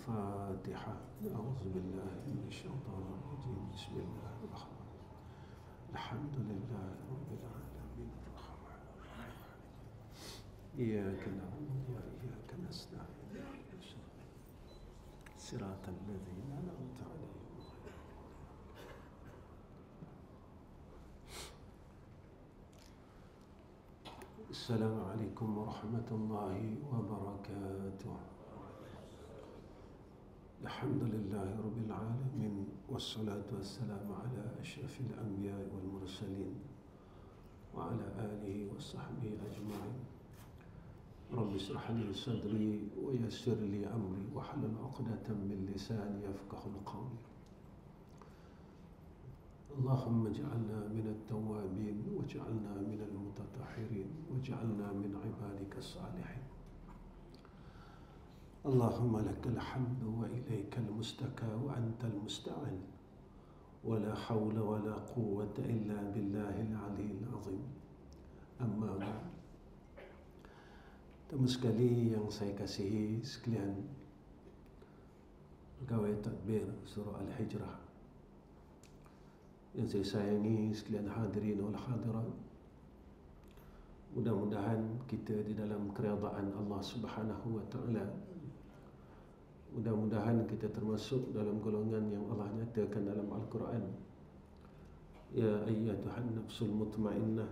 الفاتحة. أعوذ بالله من الشيطان الرجيم. بسم الله الرحمن الرحيم. الحمد لله رب العالمين الرحمن الرحيم إياك نعبد وإياك نستعين صراط الذين أنعمت عليهم. السلام عليكم ورحمة الله وبركاته. الحمد لله رب العالمين والصلاة والسلام على أشرف الأنبياء والمرسلين وعلى آله وصحبه أجمعين. رب اشرح لي صدري ويسر لي أمري واحلل عقدة من لساني يفقهوا قولي. اللهم اجعلنا من التوابين واجعلنا من المتطهرين واجعلنا من عبادك الصالحين. اللهم لك الحمد وإليك المستكى وأنت المستعان ولا حول ولا قوة إلا بالله العلي العظيم. Amma ba'd. Teman sekali yang saya kasihi sekalian, pegawai tadbir surah Al-Hijrah yang saya sayangi, sekalian hadirin wal hadirat, mudah-mudahan kita di dalam keredaan Allah Subhanahu wa taala, mudah-mudahan kita termasuk dalam golongan yang Allah nyatakan dalam Al-Quran, ya ayyatuhan nafsul mutmainnah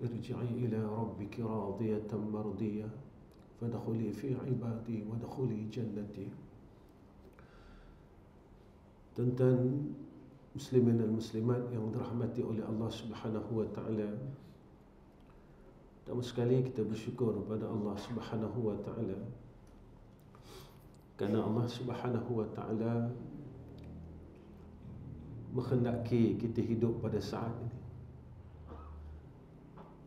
irji'i ila rabbiki radiyatan mardiyah fadkhuli fi ibadi wadkhuli jannati. Tentang muslimin dan muslimat yang dirahmati oleh Allah Subhanahu wa taala, pertama sekali kita bersyukur kepada Allah Subhanahu wa taala kerana Allah Subhanahu wa taala menghendaki kita hidup pada saat ini.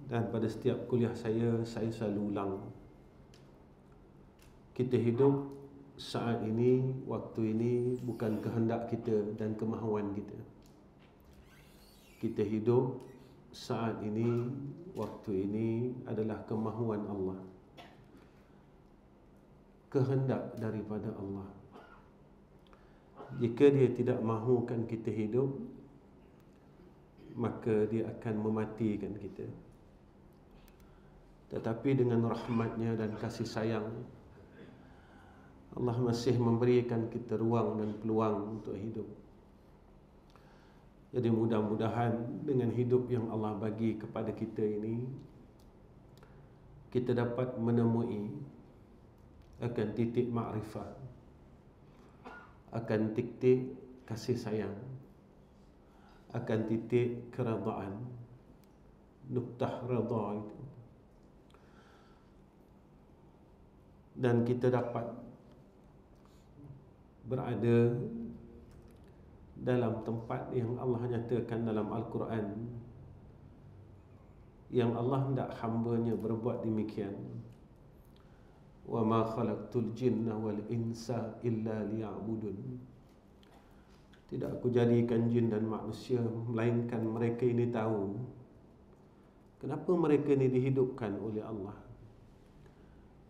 Dan pada setiap kuliah saya selalu ulang, kita hidup saat ini, waktu ini bukan kehendak kita dan kemahuan kita. Kita hidup saat ini, waktu ini adalah kemahuan Allah, kehendak daripada Allah. Jika dia tidak mahukan kita hidup, maka dia akan mematikan kita. Tetapi dengan rahmatnya dan kasih sayang, Allah masih memberikan kita ruang dan peluang untuk hidup. Jadi mudah-mudahan dengan hidup yang Allah bagi kepada kita ini, kita dapat menemui akan titik makrifat, akan titik kasih sayang, akan titik keredaan, nuktah redha itu. Dan kita dapat berada dalam tempat yang Allah nyatakan dalam Al-Quran, yang Allah hendak hamba-Nya berbuat demikian. Wa ma khalaqtul jinna wal insa illa liya'budun. Tidak aku jadikan jin dan manusia melainkan mereka ini tahu kenapa mereka ini dihidupkan oleh Allah,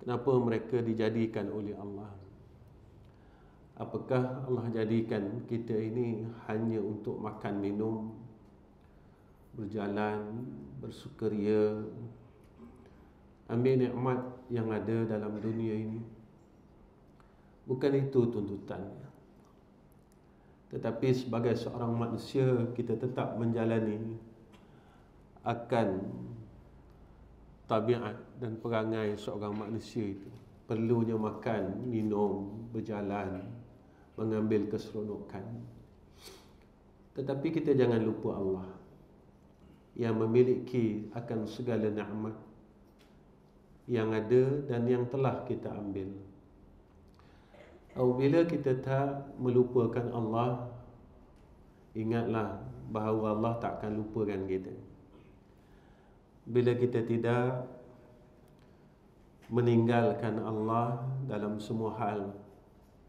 kenapa mereka dijadikan oleh Allah. Apakah Allah jadikan kita ini hanya untuk makan minum, berjalan, bersukaria, ambil nikmat yang ada dalam dunia ini? Bukan itu tuntutannya. Tetapi sebagai seorang manusia, kita tetap menjalani akan tabiat dan perangai seorang manusia itu. Perlunya makan, minum, berjalan, mengambil keseronokan. Tetapi kita jangan lupa Allah yang memiliki akan segala nikmat yang ada dan yang telah kita ambil. Apabila kita tak melupakan Allah, ingatlah bahawa Allah tak akan lupakan kita. Bila kita tidak meninggalkan Allah dalam semua hal,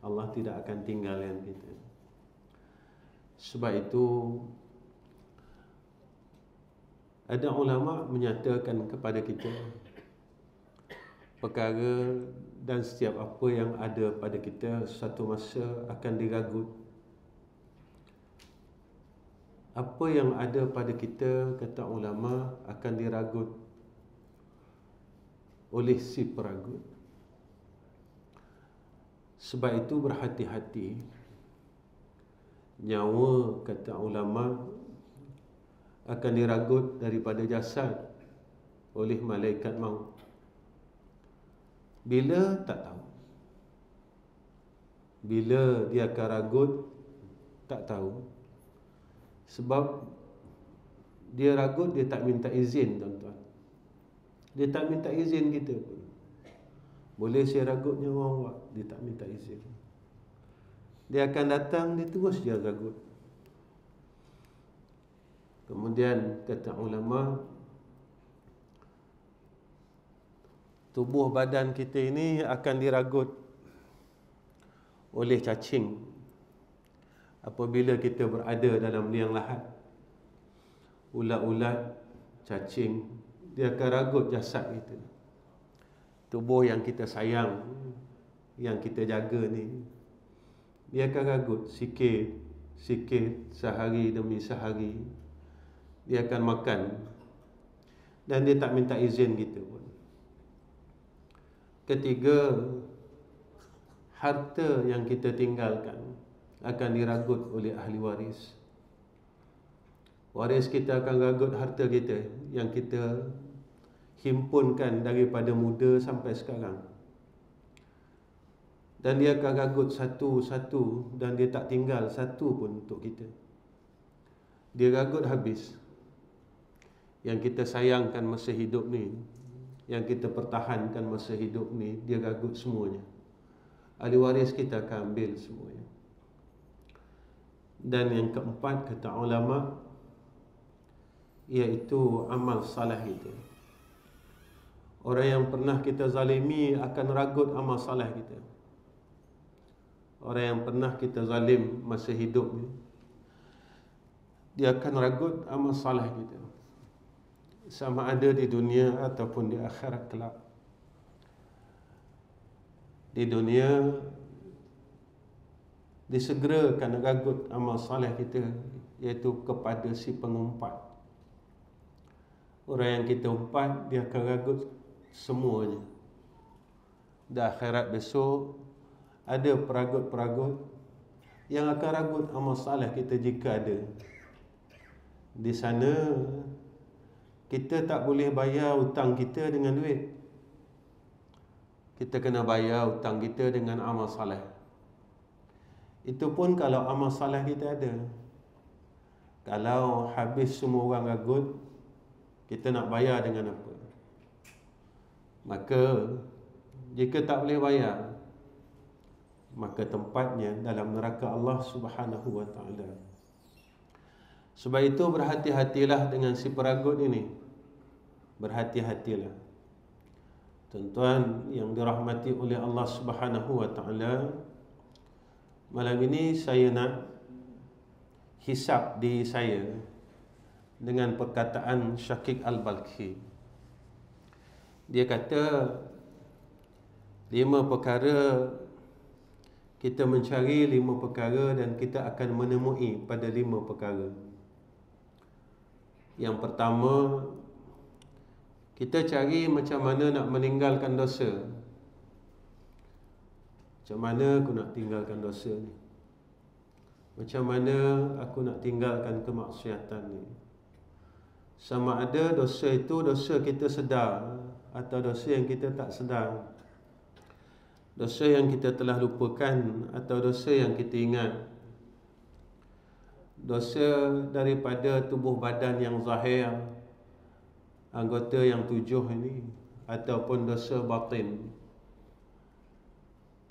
Allah tidak akan tinggalkan kita. Sebab itu ada ulama menyatakan kepada kita perkara dan setiap apa yang ada pada kita satu masa akan diragut. Apa yang ada pada kita, kata ulama, akan diragut oleh si peragut. Sebab itu berhati-hati. Nyawa, kata ulama, akan diragut daripada jasad oleh malaikat maut. Bila? Tak tahu. Bila dia akan ragut, tak tahu. Sebab dia ragut, dia tak minta izin, tuan-tuan. Dia tak minta izin kita pun. Boleh saya ragut nyawa awak? Dia tak minta izin. Dia akan datang, dia terus dia ragut. Kemudian kata ulama, tubuh badan kita ini akan diragut oleh cacing apabila kita berada dalam liang lahat. Ulat-ulat, cacing, dia akan ragut jasad kita. Tubuh yang kita sayang, yang kita jaga ni, dia akan ragut sikit-sikit, sehari demi sehari. Dia akan makan dan dia tak minta izin kita pun. Ketiga, harta yang kita tinggalkan akan diragut oleh ahli waris. Waris kita akan ragut harta kita yang kita himpunkan daripada muda sampai sekarang. Dan dia akan ragut satu-satu dan dia tak tinggal satu pun untuk kita. Dia ragut habis. Yang kita sayangkan masa hidup ni, yang kita pertahankan masa hidup ni, dia ragut semuanya. Ahli waris kita akan ambil semuanya. Dan yang keempat, kata ulama, iaitu amal salah itu. Orang yang pernah kita zalimi akan ragut amal salah kita. Orang yang pernah kita zalim masa hidup ni, dia akan ragut amal salah kita, sama ada di dunia ataupun di akhirat kelak. Di dunia disegerakan ragut amal saleh kita, iaitu kepada si pengumpat. Orang yang kita umpat, dia akan ragut semuanya. Di akhirat besok ada peragut-peragut yang akan ragut amal saleh kita jika ada. Di sana kita tak boleh bayar hutang kita dengan duit. Kita kena bayar hutang kita dengan amal saleh. Itu pun kalau amal saleh kita ada. Kalau habis semua orang ragut, kita nak bayar dengan apa? Maka jika tak boleh bayar, maka tempatnya dalam neraka Allah Subhanahu wa taala. Sebab itu berhati-hatilah dengan si peragut ini. Berhati-hatilah. Tuan-tuan yang dirahmati oleh Allah Subhanahu wa taala, malam ini saya nak hisap diri saya dengan perkataan Syakik Al-Balkhi. Dia kata 5 perkara, kita mencari 5 perkara dan kita akan menemui pada 5 perkara. Yang pertama, kita cari macam mana nak meninggalkan dosa. Macam mana aku nak tinggalkan dosa ni? Macam mana aku nak tinggalkan kemaksiatan ni? Sama ada dosa itu dosa kita sedar atau dosa yang kita tak sedar. Dosa yang kita telah lupakan atau dosa yang kita ingat. Dosa daripada tubuh badan yang zahir, anggota yang 7 ini, ataupun dosa batin.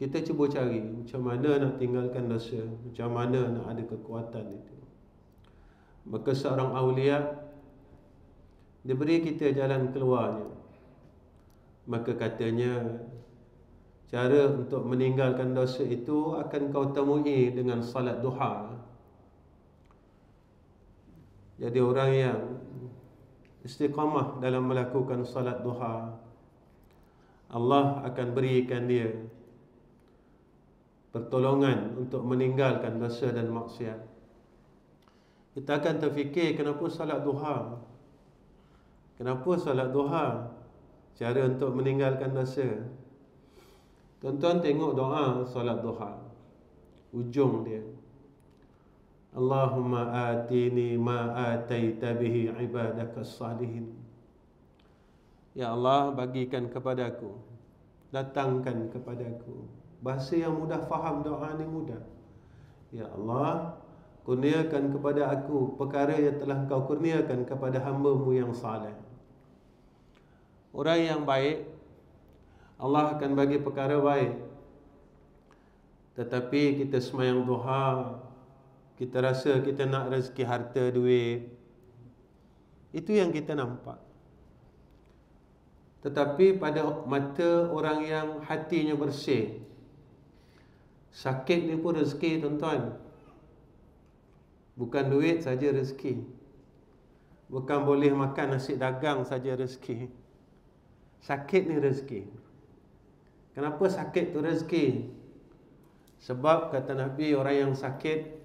Kita cuba cari macam mana nak tinggalkan dosa, macam mana nak ada kekuatan itu. Maka seorang awliya diberi kita jalan keluarnya. Maka katanya, cara untuk meninggalkan dosa itu akan kau temui dengan salat duha. Jadi orang yang istiqamah dalam melakukan salat duha Allah akan berikan dia pertolongan untuk meninggalkan dosa dan maksiat. Kita akan terfikir, kenapa salat duha? Kenapa salat duha? Cara untuk meninggalkan dosa. Tuan-tuan tengok doa salat duha, ujung dia, Allahumma atini ma ataita bihi ibadakas salihin. Ya Allah, bagikan kepadaku, datangkan kepadaku. Bahasa yang mudah faham, doa ni mudah. Ya Allah, kurniakan kepada aku perkara yang telah Kau kurniakan kepada hamba-Mu yang saleh. Orang yang baik, Allah akan bagi perkara baik. Tetapi kita semayang duha, kita rasa kita nak rezeki harta, duit, itu yang kita nampak. Tetapi pada mata orang yang hatinya bersih, sakit ni pun rezeki, tuan-tuan. Bukan duit saja rezeki. Bukan boleh makan nasi dagang saja rezeki. Sakit ni rezeki. Kenapa sakit tu rezeki? Sebab kata Nabi, orang yang sakit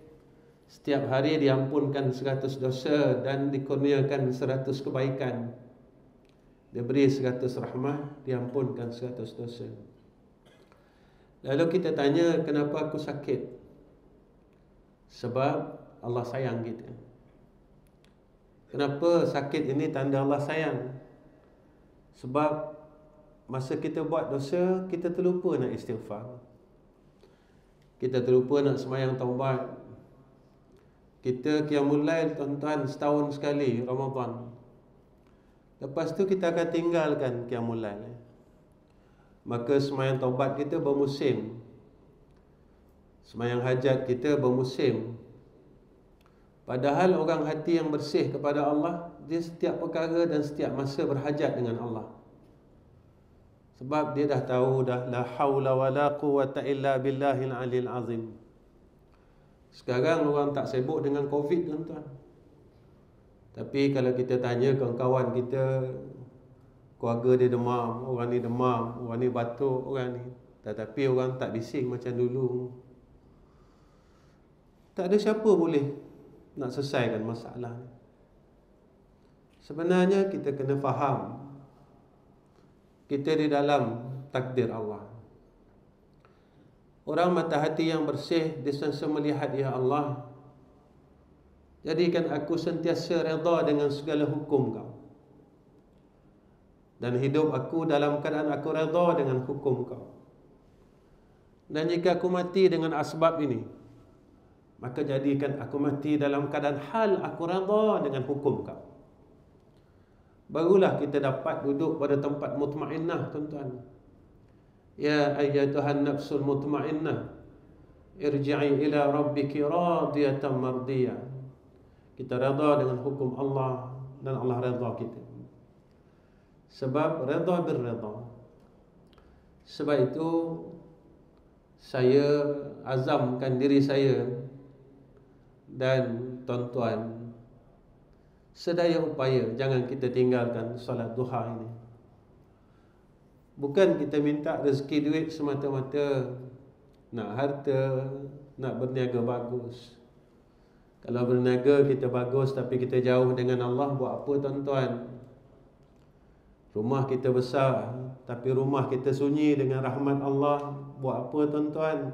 setiap hari diampunkan 100 dosa dan dikurniakan 100 kebaikan. Dia beri 100 rahmah, diampunkan 100 dosa. Lalu kita tanya, kenapa aku sakit? Sebab Allah sayang kita. Kenapa sakit ini tanda Allah sayang? Sebab masa kita buat dosa, kita terlupa nak istighfar. Kita terlupa nak semayang taubat. Kita qiyamul lail, tuan-tuan, setahun sekali Ramadan. Lepas tu kita akan tinggalkan qiyamul lail. Maka semayang taubat kita bermusim, semayang hajat kita bermusim. Padahal orang hati yang bersih kepada Allah, dia setiap perkara dan setiap masa berhajat dengan Allah. Sebab dia dah tahu dah, la haula wa la quwwata illa billahil aliyil azim. Sekarang orang tak sibuk dengan Covid, tuan-tuan. Tapi kalau kita tanya kawan-kawan kita, keluarga dia demam, orang ni demam, orang ni batuk, orang ni. Tetapi orang tak bising macam dulu. Tak ada siapa boleh nak selesaikan masalah ni. Sebenarnya kita kena faham, kita di dalam takdir Allah. Orang mata hati yang bersih, dia sentiasa melihat, ya Allah, jadikan aku sentiasa redha dengan segala hukum Kau, dan hidup aku dalam keadaan aku redha dengan hukum Kau. Dan jika aku mati dengan asbab ini, maka jadikan aku mati dalam keadaan hal aku redha dengan hukum Kau. Barulah kita dapat duduk pada tempat mutmainnah, tuan-tuan. Ya ayyatuhan nafsul mutmainnah, irji'i ila rabbiki radiyatan mardiyah. Kita redha dengan hukum Allah dan Allah redha kita. Sebab redha birredha. Sebab itu saya azamkan diri saya dan tuan-tuan, sedaya upaya jangan kita tinggalkan solat duha ini. Bukan kita minta rezeki duit semata-mata, nak harta, nak berniaga bagus. Kalau berniaga kita bagus tapi kita jauh dengan Allah, buat apa, tuan-tuan? Rumah kita besar tapi rumah kita sunyi dengan rahmat Allah, buat apa, tuan-tuan?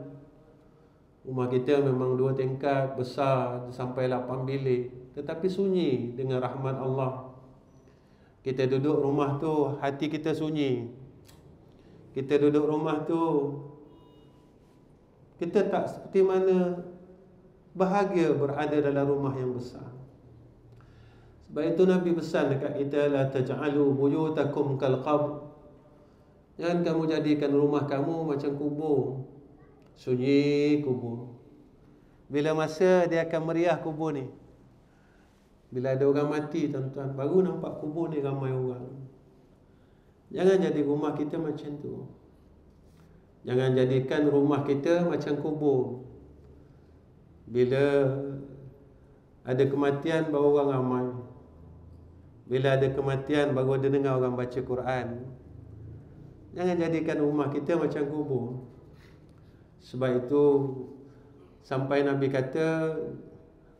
Rumah kita memang 2 tingkat, besar sampai 8 bilik, tetapi sunyi dengan rahmat Allah. Kita duduk rumah tu, hati kita sunyi. Kita duduk rumah tu, kita tak seperti mana bahagia berada dalam rumah yang besar. Sebab itu Nabi pesan dekat kita, la taj'alu buyutakum kal qabr. Jangan kamu jadikan rumah kamu macam kubur. Sunyi kubur. Bila masa dia akan meriah kubur ni, bila ada orang mati, tuan-tuan, baru nampak kubur ni ramai orang. Jangan jadi rumah kita macam tu. Jangan jadikan rumah kita macam kubur. Bila ada kematian, baru orang ramai. Bila ada kematian, baru ada dengar orang baca Quran. Jangan jadikan rumah kita macam kubur. Sebab itu sampai Nabi kata,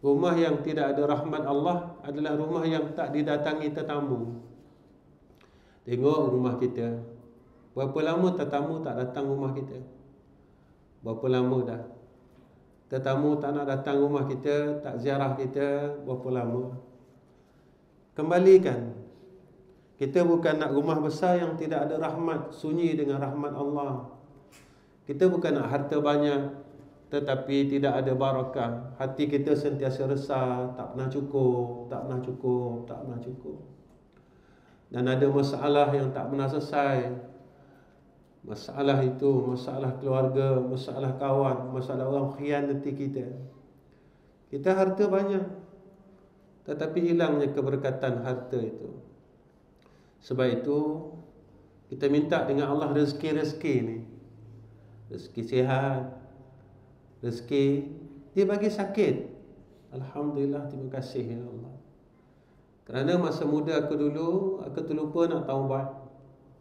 rumah yang tidak ada rahmat Allah adalah rumah yang tak didatangi tetamu. Tengok rumah kita, berapa lama tetamu tak datang rumah kita? Berapa lama dah tetamu tak nak datang rumah kita, tak ziarah kita, berapa lama? Kembalikan. Kita bukan nak rumah besar yang tidak ada rahmat, sunyi dengan rahmat Allah. Kita bukan nak harta banyak tetapi tidak ada barakah. Hati kita sentiasa resah, tak pernah cukup, tak pernah cukup, tak pernah cukup. Dan ada masalah yang tak pernah selesai. Masalah itu, masalah keluarga, masalah kawan, masalah orang khianati kita. Kita harta banyak, tetapi hilangnya keberkatan harta itu. Sebab itu kita minta dengan Allah rezeki-rezeki ni. Rezeki sihat, rezeki dia bagi sakit. Alhamdulillah, terima kasih ya Allah. Kerana masa muda aku dulu, aku terlupa nak taubat,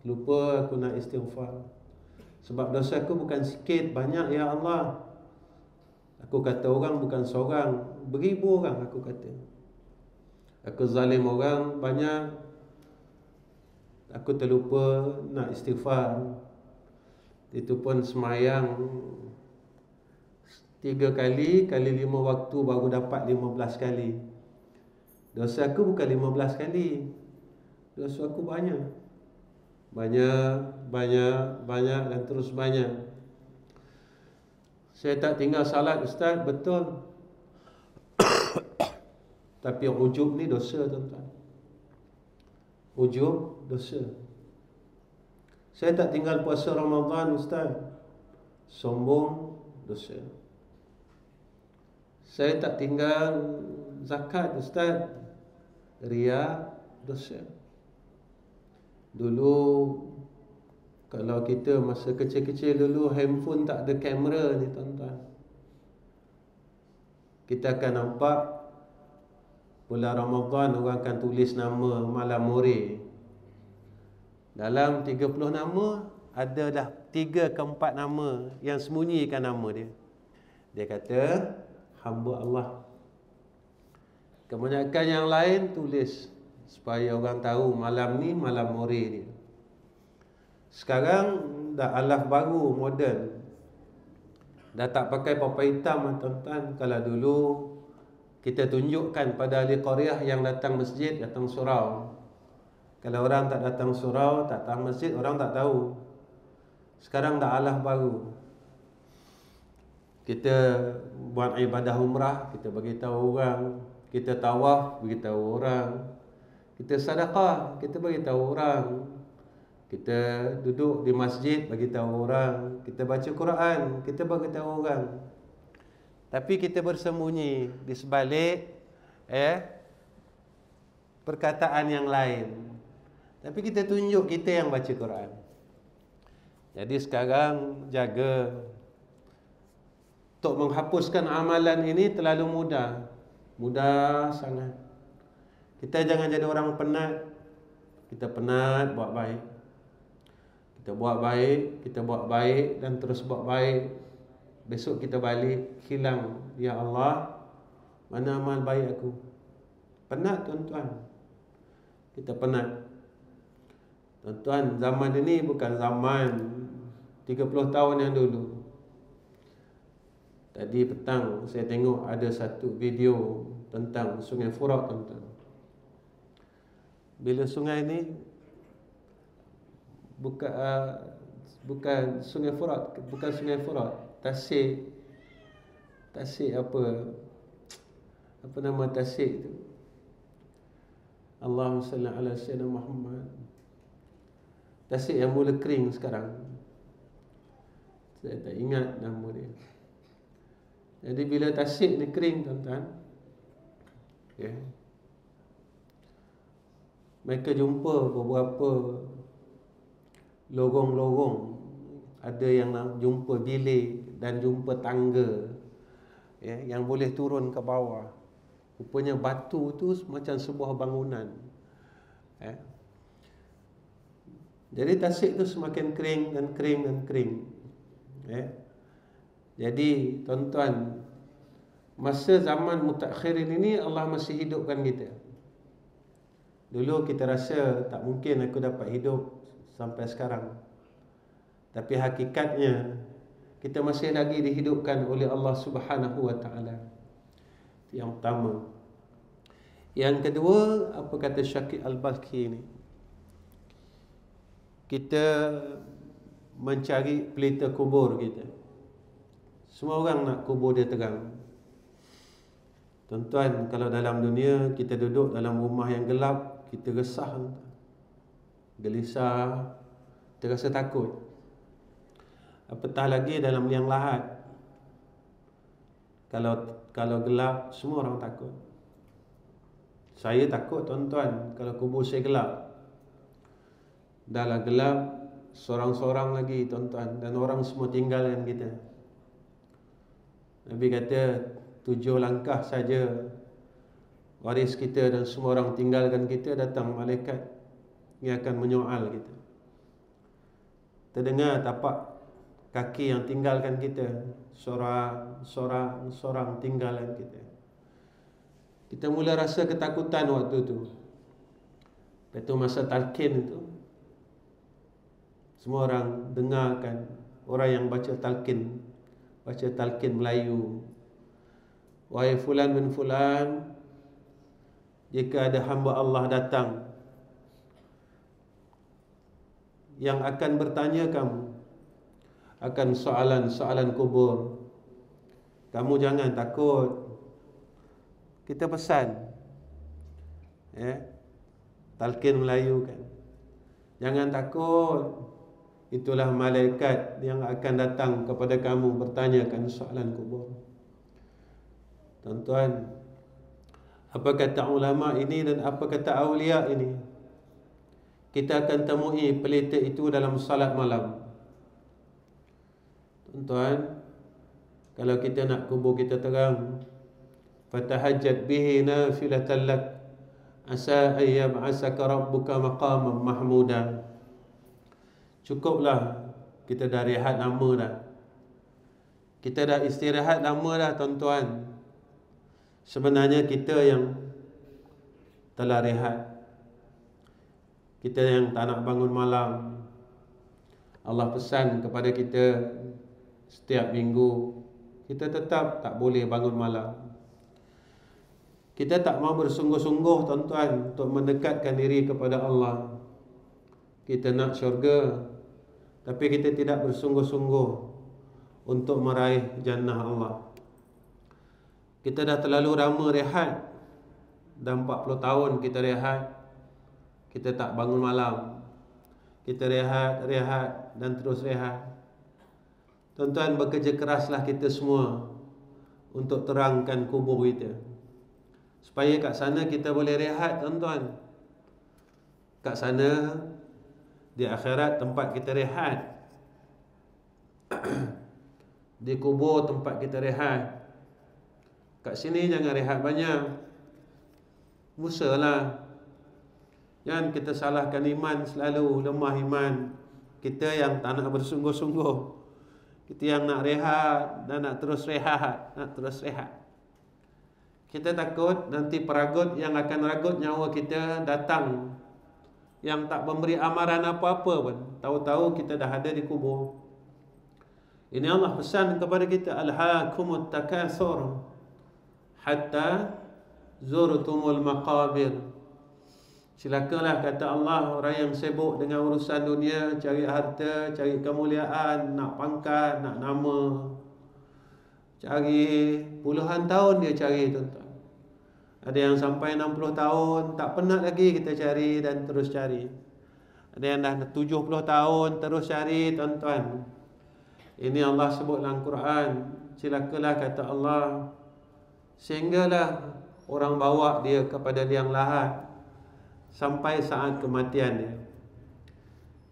lupa aku nak istighfar. Sebab dosa aku bukan sikit, banyak ya Allah. Aku kata orang bukan seorang, beribu orang aku kata. Aku zalim orang banyak. Aku terlupa nak istighfar. Itu pun semayang 3 kali, kali 5 waktu baru dapat 15 kali. Dosa aku bukan 15 kali. Dosa aku banyak. Banyak dan terus banyak. Saya tak tinggal salat Ustaz, betul. Tapi ujub ni dosa tuan-tuan. Ujub dosa. Saya tak tinggal puasa Ramadan Ustaz, sombong dosa. Saya tak tinggal zakat Ustaz, riya dosa. Dulu kalau kita masa kecil-kecil dulu, handphone tak ada kamera ni tuan-tuan, kita akan nampak bulan Ramadan orang akan tulis nama malam Mori. Dalam 30 nama ada dah 3 ke 4 nama yang sembunyikan nama dia. Dia kata hamba Allah. Kebanyakan yang lain tulis supaya orang tahu malam ni malam Mori dia. Sekarang dah alaf baru, moden. Dah tak pakai papan hitam tuan-tuan. Kalau dulu kita tunjukkan pada ahli qaryah yang datang masjid, datang surau. Kalau orang tak datang surau, tak datang masjid, orang tak tahu. Sekarang dah alaf baru. Kita buat ibadah umrah, kita bagi tahu orang. Kita tawaf, bagi tahu orang. Kita sedekah, kita bagi tahu orang. Kita duduk di masjid, bagi tahu orang. Kita baca Quran, kita bagi tahu orang. Tapi kita bersembunyi di sebalik perkataan yang lain. Tapi kita tunjuk kita yang baca Quran. Jadi sekarang jaga. Untuk menghapuskan amalan ini terlalu mudah. Mudah sangat. Kita jangan jadi orang penat. Kita penat buat baik. Kita buat baik, kita buat baik dan terus buat baik. Besok kita balik, hilang. Ya Allah, mana amal baik aku? Penat tuan-tuan. Kita penat. Tuan-tuan, zaman ini bukan zaman 30 tahun yang dulu. Tadi petang saya tengok ada satu video tentang Sungai Furat tuan-tuan. Bila sungai ni bukan Sungai Furat, bukan Sungai Furat, Tasik apa nama Tasik tu? Allahumma salli ala sayyidina Muhammad. Tasik yang mula kering sekarang. Saya tak ingat nama dia. Jadi bila Tasik ni kering tuan-tuan, mereka jumpa beberapa lorong-lorong. Ada yang jumpa bilik dan jumpa tangga yang boleh turun ke bawah. Rupanya batu tu macam sebuah bangunan. Jadi tasik tu semakin kering dan kering dan kering. Jadi tuan-tuan, masa zaman mutakhirin ini Allah masih hidupkan kita. Dulu kita rasa tak mungkin aku dapat hidup sampai sekarang. Tapi hakikatnya kita masih lagi dihidupkan oleh Allah Subhanahu wa taala. Yang pertama. Yang kedua, apa kata Syakir Al-Balkhi ni? Kita mencari pelita kubur kita. Semua orang nak kubur dia terang. Tuan-tuan, kalau dalam dunia kita duduk dalam rumah yang gelap, kita resah, gelisah, terasa takut. Apatah lagi dalam liang lahat. Kalau gelap, semua orang takut. Saya takut tuan-tuan kalau kubur saya gelap. Dah lah gelap, seorang-seorang lagi tuan-tuan, dan orang semua tinggalkan kita. Nabi kata 7 langkah saja waris kita dan semua orang tinggalkan kita, datang malaikat yang akan menyoal kita. Terdengar tapak kaki yang tinggalkan kita, seorang tinggalkan kita. Kita mula rasa ketakutan waktu tu. Itu masa talqin itu, semua orang dengarkan orang yang baca talqin Melayu. Wahai fulan bin fulan, jika ada hamba Allah datang yang akan bertanya kamu akan soalan-soalan kubur, kamu jangan takut. Kita pesan, talqin Melayu kan, jangan takut. Itulah malaikat yang akan datang kepada kamu bertanyakan soalan kubur. Tuan-tuan, apa kata ulama ini dan apa kata awliya ini? Kita akan temui pelita itu dalam salat malam. Tuan-tuan, kalau kita nak kubur kita terang, fatahajjat bihi nafilatan lak asa ayyab asaka rabbuka maqaman mahmuda. Cukuplah kita dah rehat lama dah. Kita dah istirahat lama dah tuan-tuan. Sebenarnya kita yang telah rehat. Kita yang tak nak bangun malam. Allah pesan kepada kita setiap minggu kita tetap tak boleh bangun malam. Kita tak mau bersungguh-sungguh tuan-tuan untuk mendekatkan diri kepada Allah. Kita nak syurga, tapi kita tidak bersungguh-sungguh untuk meraih jannah Allah. Kita dah terlalu lama rehat. Dah 40 tahun kita rehat. Kita tak bangun malam. Kita rehat dan terus rehat. Tuan-tuan, bekerja keraslah kita semua untuk terangkan kubur kita, supaya kat sana kita boleh rehat tuan-tuan. Kat sana di akhirat tempat kita rehat. Di kubur tempat kita rehat. Kat sini jangan rehat banyak. Musalah. Jangan kita salahkan iman selalu, lemah iman. Kita yang tak nak bersungguh-sungguh. Kita yang nak rehat dan nak terus rehat, Kita takut nanti peragut yang akan ragut nyawa kita datang, yang tak memberi amaran apa-apa pun. Tahu-tahu kita dah ada di kubur. Ini Allah pesan kepada kita, alhaakumut takatsur hatta zurtumul maqabir. Silakanlah, kata Allah, orang yang sibuk dengan urusan dunia, cari harta, cari kemuliaan, nak pangkat, nak nama, cari puluhan tahun dia cari tuan-tuan. Ada yang sampai 60 tahun tak penat lagi kita cari dan terus cari. Ada yang dah 70 tahun terus cari tuan-tuan. Ini Allah sebut dalam Quran. Silakanlah, kata Allah, sehinggalah orang bawa dia kepada liang lahat sampai saat kematian dia.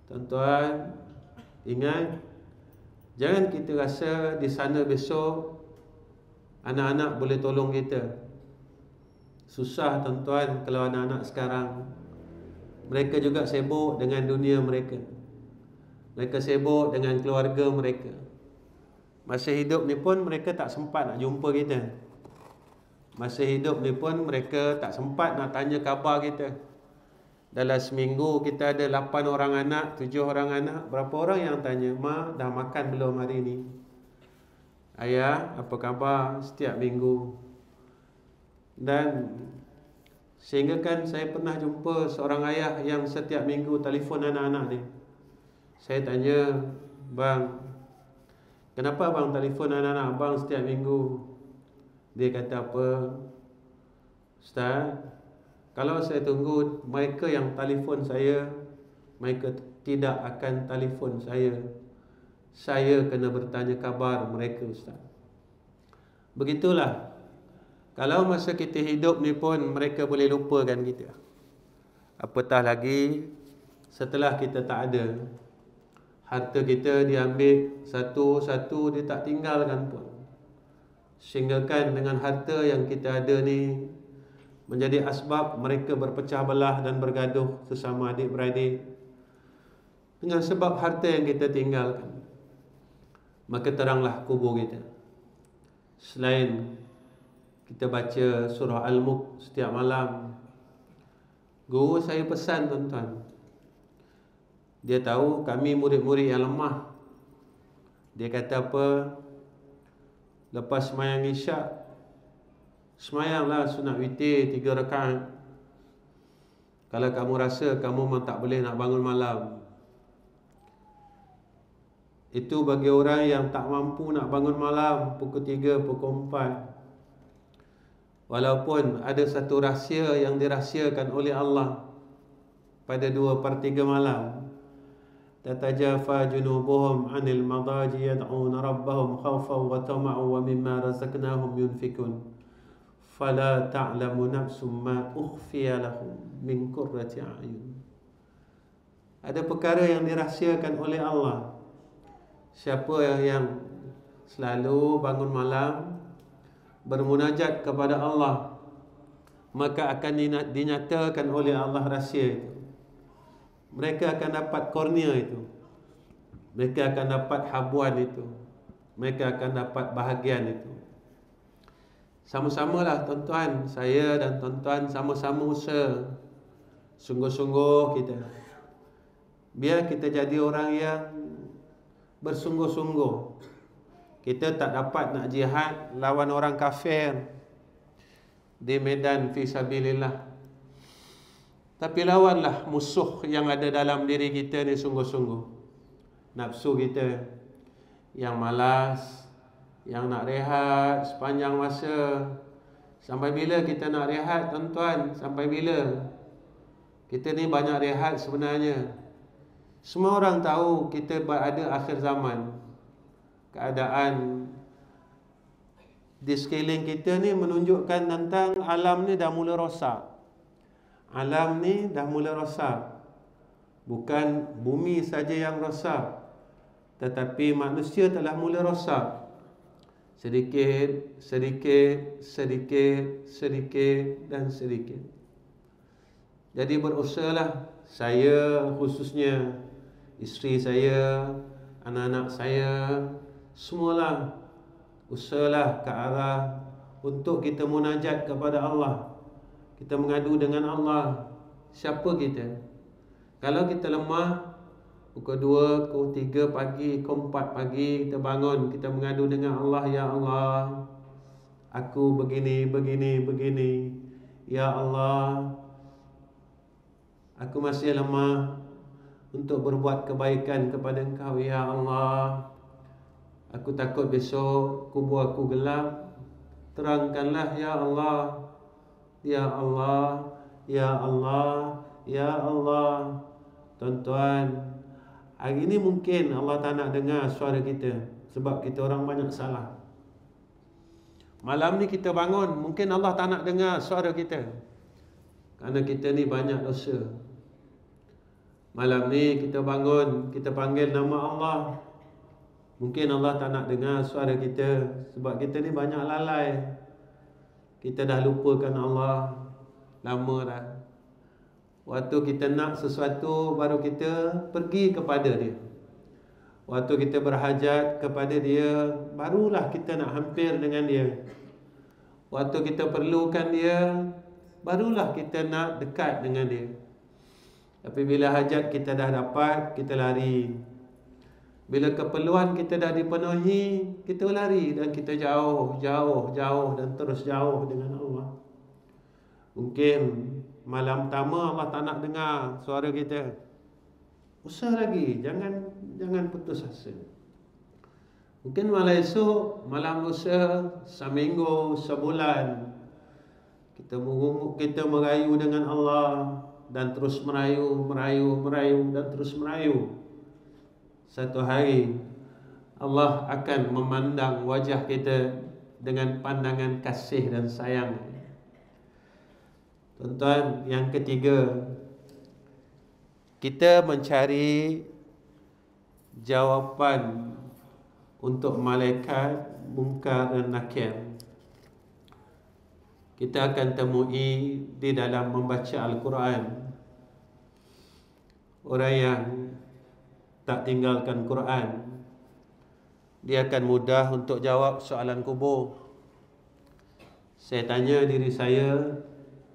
Tuan-tuan, ingat, jangan kita rasa di sana besok anak-anak boleh tolong kita. Susah tuan-tuan kalau anak-anak sekarang. Mereka juga sibuk dengan dunia mereka. Mereka sibuk dengan keluarga mereka. Masa hidup ni pun mereka tak sempat nak jumpa kita. Masa hidup ni pun mereka tak sempat nak tanya khabar kita. Dalam seminggu kita ada 8 orang anak, 7 orang anak. Berapa orang yang tanya, "Ma, dah makan belum hari ni? Ayah, apa khabar?" Setiap minggu. Dan sehingga kan saya pernah jumpa seorang ayah yang setiap minggu telefon anak-anak ni. Saya tanya, "Bang, kenapa abang telefon anak-anak abang setiap minggu?" Dia kata apa? "Ustaz, kalau saya tunggu mereka yang telefon saya, mereka tidak akan telefon saya. Saya kena bertanya khabar mereka, Ustaz." Begitulah. Kalau masa kita hidup ni pun mereka boleh lupakan kita, apatah lagi setelah kita tak ada. Harta kita diambil satu-satu, dia tak tinggalkan pun. Sehingga kan dengan harta yang kita ada ni menjadi asbab mereka berpecah belah dan bergaduh sesama adik-beradik. Dengan sebab harta yang kita tinggalkan, maka teranglah kubur kita. Selain kita baca surah Al-Mulk setiap malam, guru saya pesan tuan-tuan, dia tahu kami murid-murid yang lemah. Dia kata apa? Lepas semayang isyak, semayanglah sunat witir 3 rakaat. Kalau kamu rasa kamu memang tak boleh nak bangun malam. Itu bagi orang yang tak mampu nak bangun malam pukul 3, pukul 4. Walaupun ada satu rahsia yang dirahsiakan oleh Allah pada 2/3 malam. Tatajafa junubuhum 'anil madaji yad'una rabbahum khawfan wa tama'an wa mimma razaqnahum yunfikun. Fala ta'lamu nafsum ma ukhfiya lahum min qurrati a'yun. Ada perkara yang dirahsiakan oleh Allah. Siapa yang selalu bangun malam bermunajat kepada Allah, maka akan dinyatakan oleh Allah rahsia itu. Mereka akan dapat kornia itu. Mereka akan dapat habuan itu. Mereka akan dapat bahagian itu. Sama-samalah tuan-tuan, saya dan tuan-tuan sama-sama usaha. Sungguh-sungguh kita. Biar kita jadi orang yang bersungguh-sungguh. Kita tak dapat nak jihad lawan orang kafir di medan fisabilillah, tapi lawanlah musuh yang ada dalam diri kita ni sungguh-sungguh. Nafsu kita yang malas, yang nak rehat sepanjang masa. Sampai bila kita nak rehat tuan-tuan? Sampai bila? Kita ni banyak rehat sebenarnya. Semua orang tahu kita berada akhir zaman. Keadaan di sekeliling kita ni menunjukkan tentang alam ni dah mula rosak. Alam ni dah mula rosak. Bukan bumi saja yang rosak, tetapi manusia telah mula rosak. Sedikit, sedikit, sedikit, sedikit dan sedikit. Jadi berusahalah, saya khususnya, isteri saya, anak-anak saya, semualah usahalah ke arah untuk kita munajat kepada Allah. Kita mengadu dengan Allah. Siapa kita? Kalau kita lemah, pukul 2, pukul 3 pagi, pukul 4 pagi kita bangun, kita mengadu dengan Allah. Ya Allah, aku begini, begini, begini. Ya Allah, aku masih lemah untuk berbuat kebaikan kepada Engkau. Ya Allah, aku takut besok kubur aku gelap. Terangkanlah ya Allah. Ya Allah, ya Allah, ya Allah. Tuan-tuan, hari ini mungkin Allah tak nak dengar suara kita sebab kita orang banyak salah. Malam ni kita bangun, mungkin Allah tak nak dengar suara kita kerana kita ni banyak dosa. Malam ni kita bangun, kita panggil nama Allah, mungkin Allah tak nak dengar suara kita sebab kita ni banyak lalai. Kita dah lupakan Allah lama dah. Waktu kita nak sesuatu, baru kita pergi kepada dia. Waktu kita berhajat kepada dia, barulah kita nak hampir dengan dia. Waktu kita perlukan dia, barulah kita nak dekat dengan dia. Tapi bila hajat kita dah dapat, kita lari. Bila keperluan kita dah dipenuhi, kita lari dan kita jauh dan terus jauh dengan Allah. Mungkin malam pertama Allah tak nak dengar suara kita. Usaha lagi, jangan putus asa. Mungkin malam esok, malam lusa, seminggu, sebulan, kita merayu dengan Allah dan terus merayu dan terus merayu. Satu hari Allah akan memandang wajah kita dengan pandangan kasih dan sayang. Tuan-tuan, yang ketiga, kita mencari jawapan untuk malaikat Munkar dan Nakir. Kita akan temui di dalam membaca Al-Quran. Orang yang tak tinggalkan Quran, dia akan mudah untuk jawab soalan kubur. Saya tanya diri saya,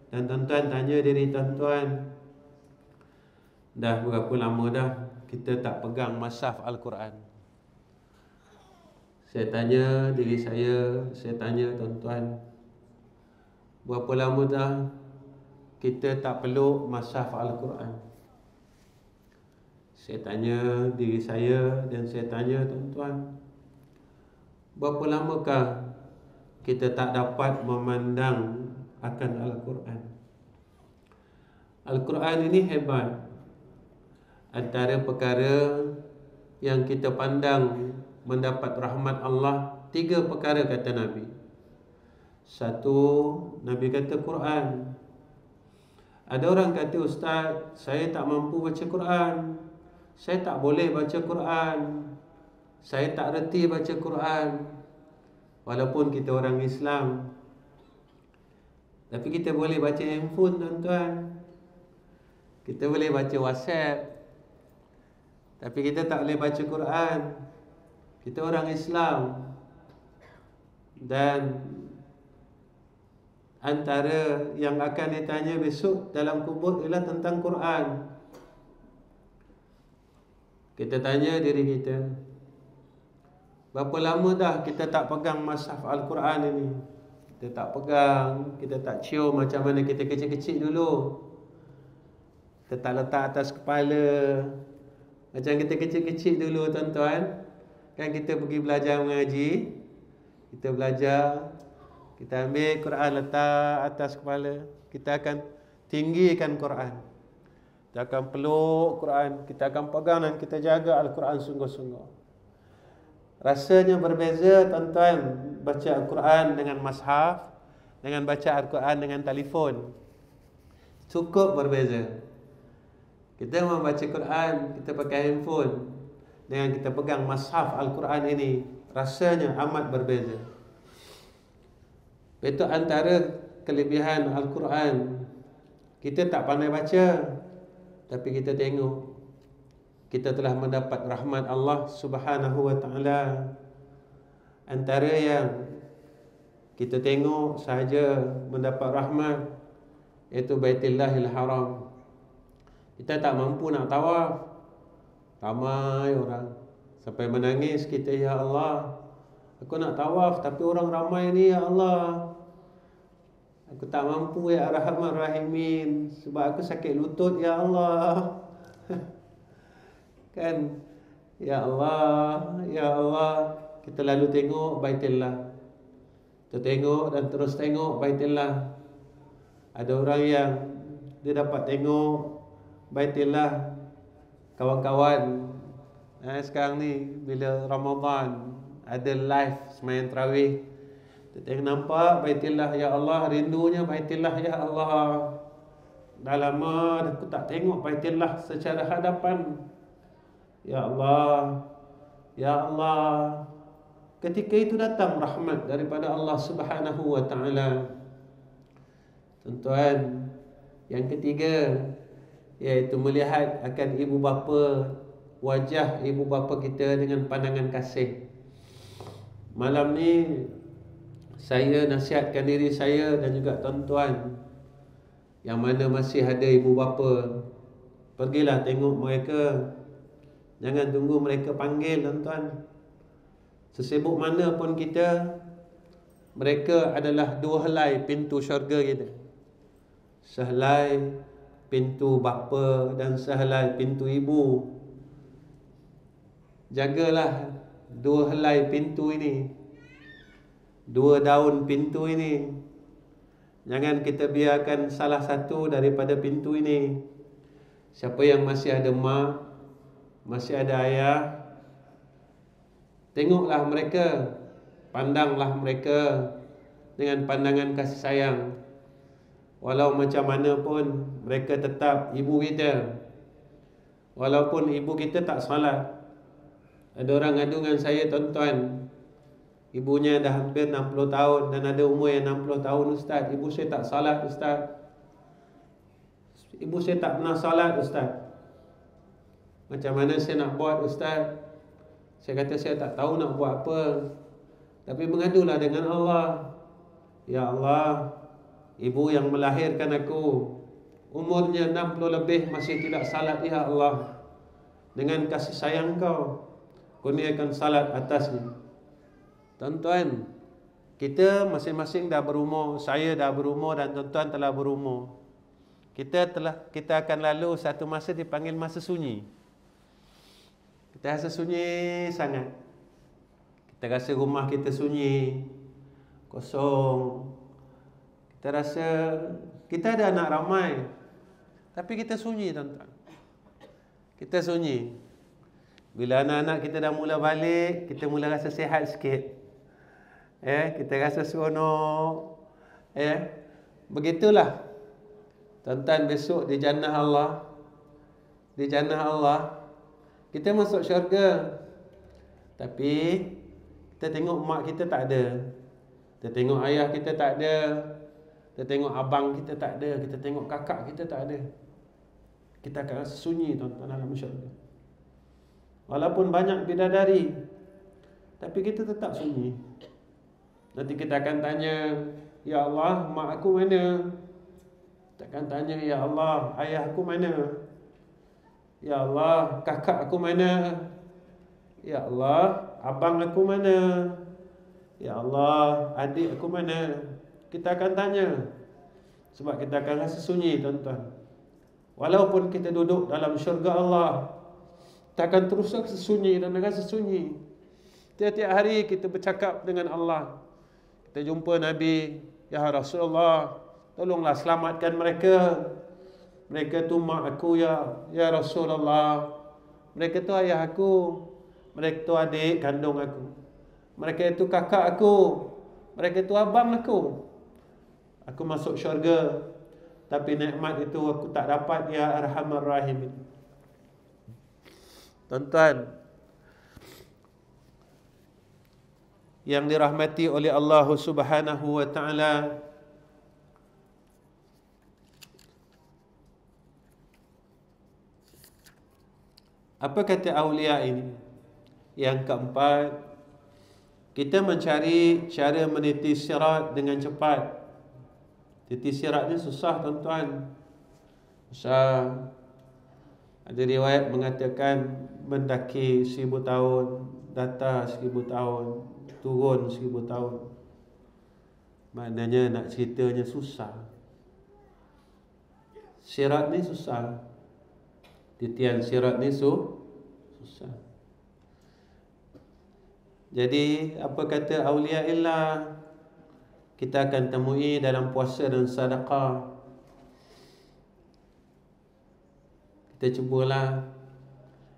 dan tuan-tuan tanya diri tuan-tuan, dah berapa lama dah kita tak pegang mushaf Al-Quran? Saya tanya diri saya tanya tuan-tuan, berapa lama dah kita tak peluk mushaf Al-Quran? Saya tanya diri saya dan saya tanya tuan-tuan, berapa lamakah kita tak dapat memandang akan Al-Quran? Al-Quran ini hebat. Antara perkara yang kita pandang mendapat rahmat Allah, 3 perkara kata Nabi. 1, Nabi kata Quran. Ada orang kata, Ustaz, saya tak mampu baca Quran, saya tak boleh baca Quran, saya tak reti baca Quran. Walaupun kita orang Islam, tapi kita boleh baca handphone, tuan-tuan. Kita boleh baca WhatsApp, tapi kita tak boleh baca Quran. Kita orang Islam. Dan antara yang akan ditanya besok dalam kubur ialah tentang Quran. Kita tanya diri kita, berapa lama dah kita tak pegang mushaf Al-Quran ini? Kita tak pegang, kita tak cium macam mana kita kecil-kecil dulu. Kita tak letak atas kepala macam kita kecil-kecil dulu, tuan-tuan. Kan kita pergi belajar mengaji, kita belajar, kita ambil Quran letak atas kepala, kita akan tinggikan Quran, kita akan peluk Quran, kita akan pegang dan kita jaga Al-Quran sungguh-sungguh. Rasanya berbeza, tuan-tuan, baca Al-Quran dengan mushaf dengan baca Al-Quran dengan telefon. Cukup berbeza. Kita membaca Quran, kita pakai handphone, dengan kita pegang mushaf Al-Quran ini, rasanya amat berbeza. Itu antara kelebihan Al-Quran. Kita tak pandai baca, tapi kita tengok, kita telah mendapat rahmat Allah Subhanahu wa ta'ala. Antara yang kita tengok sahaja mendapat rahmat, iaitu Baitullahil Haram. Kita tak mampu nak tawaf, ramai orang sampai menangis kita, ya Allah, aku nak tawaf tapi orang ramai ni, ya Allah, aku tak mampu, ya Arhamar Rahimin, sebab aku sakit lutut, ya Allah. Kan, ya Allah, ya Allah. Kita lalu tengok Baitullah, kita tengok dan terus tengok Baitullah. Ada orang yang dia dapat tengok Baitullah, kawan-kawan. Sekarang ni bila Ramadan ada live sembahyang tarawih, kita tengok nampak Baitullah, ya Allah, rindunya Baitullah, ya Allah. Dah lama aku tak tengok Baitullah secara hadapan. Ya Allah, ya Allah. Ketika itu datang rahmat daripada Allah Subhanahu wa ta'ala. Tuan-tuan, yang ketiga, iaitu melihat akan ibu bapa, wajah ibu bapa kita dengan pandangan kasih. Malam ni saya nasihatkan diri saya dan juga tuan-tuan yang mana masih ada ibu bapa, pergilah tengok mereka. Jangan tunggu mereka panggil, tuan-tuan. Sesibuk mana pun kita, mereka adalah dua helai pintu syurga kita. Sehelai pintu bapa dan sehelai pintu ibu. Jagalah dua helai pintu ini, dua daun pintu ini. Jangan kita biarkan salah satu daripada pintu ini. Siapa yang masih ada mak, masih ada ayah, tengoklah mereka, pandanglah mereka dengan pandangan kasih sayang. Walau macam mana pun mereka tetap ibu kita. Walaupun ibu kita tak salat. Ada orang ngadu dengan saya, tuan-tuan, ibunya dah hampir 60 tahun dan ada umur yang 60 tahun, ustaz. Ibu saya tak salat, ustaz. Ibu saya tak pernah salat, ustaz. Macam mana saya nak buat, ustaz? Saya kata saya tak tahu nak buat apa. Tapi mengadulah dengan Allah. Ya Allah, ibu yang melahirkan aku, umurnya 60 lebih masih tidak salat, ya Allah. Dengan kasih sayang kau, kurniakan salat atasnya. Tuan-tuan, kita masing-masing dah berumur. Saya dah berumur dan tuan-tuan telah berumur. Kita akan lalu satu masa dipanggil masa sunyi. Kita rasa sunyi sangat. Kita rasa rumah kita sunyi, kosong. Kita rasa kita ada anak ramai, tapi kita sunyi, tuan-tuan. Kita sunyi. Bila anak-anak kita dah mula balik, kita mula rasa sihat sikit. Kita rasa seronok. Begitulah. Tuan-tuan, besok di jannah Allah, di jannah Allah, kita masuk syurga. Tapi kita tengok mak kita tak ada, kita tengok ayah kita tak ada, kita tengok abang kita tak ada, kita tengok kakak kita tak ada. Kita akan rasa sunyi, tuan-tuan, dalam syurga. Walaupun banyak bidadari, tapi kita tetap sunyi. Nanti kita akan tanya, ya Allah, mak aku mana? Kita akan tanya, ya Allah, ayah aku mana? Ya Allah, kakak aku mana? Ya Allah, abang aku mana? Ya Allah, adik aku mana? Kita akan tanya. Sebab kita akan rasa sunyi, tuan-tuan. Walaupun kita duduk dalam syurga Allah, kita akan terus rasa sunyi dan rasa sunyi. Tiap-tiap hari kita bercakap dengan Allah. Kita jumpa Nabi, ya Rasulullah, tolonglah selamatkan mereka. Mereka tu mak aku, ya Rasulullah. Mereka tu ayah aku. Mereka tu adik kandung aku. Mereka tu kakak aku. Mereka tu abang aku. Aku masuk syurga, tapi nikmat itu aku tak dapat, ya Arhamar Rahimin. Tuan-tuan yang dirahmati oleh Allah Subhanahu wa taala, apa kata aulia ini? Yang keempat, kita mencari cara meniti sirat dengan cepat. Titi sirat ni susah, tuan-tuan. Susah. Ada riwayat mengatakan mendaki 1000 tahun, datang 1000 tahun, turun 1000 tahun. Maknanya nak ceritanya susah. Sirat ni susah. Titian sirat ni susah. Jadi apa kata aulia illah, kita akan temui dalam puasa dan sedekah. Kita cubalah.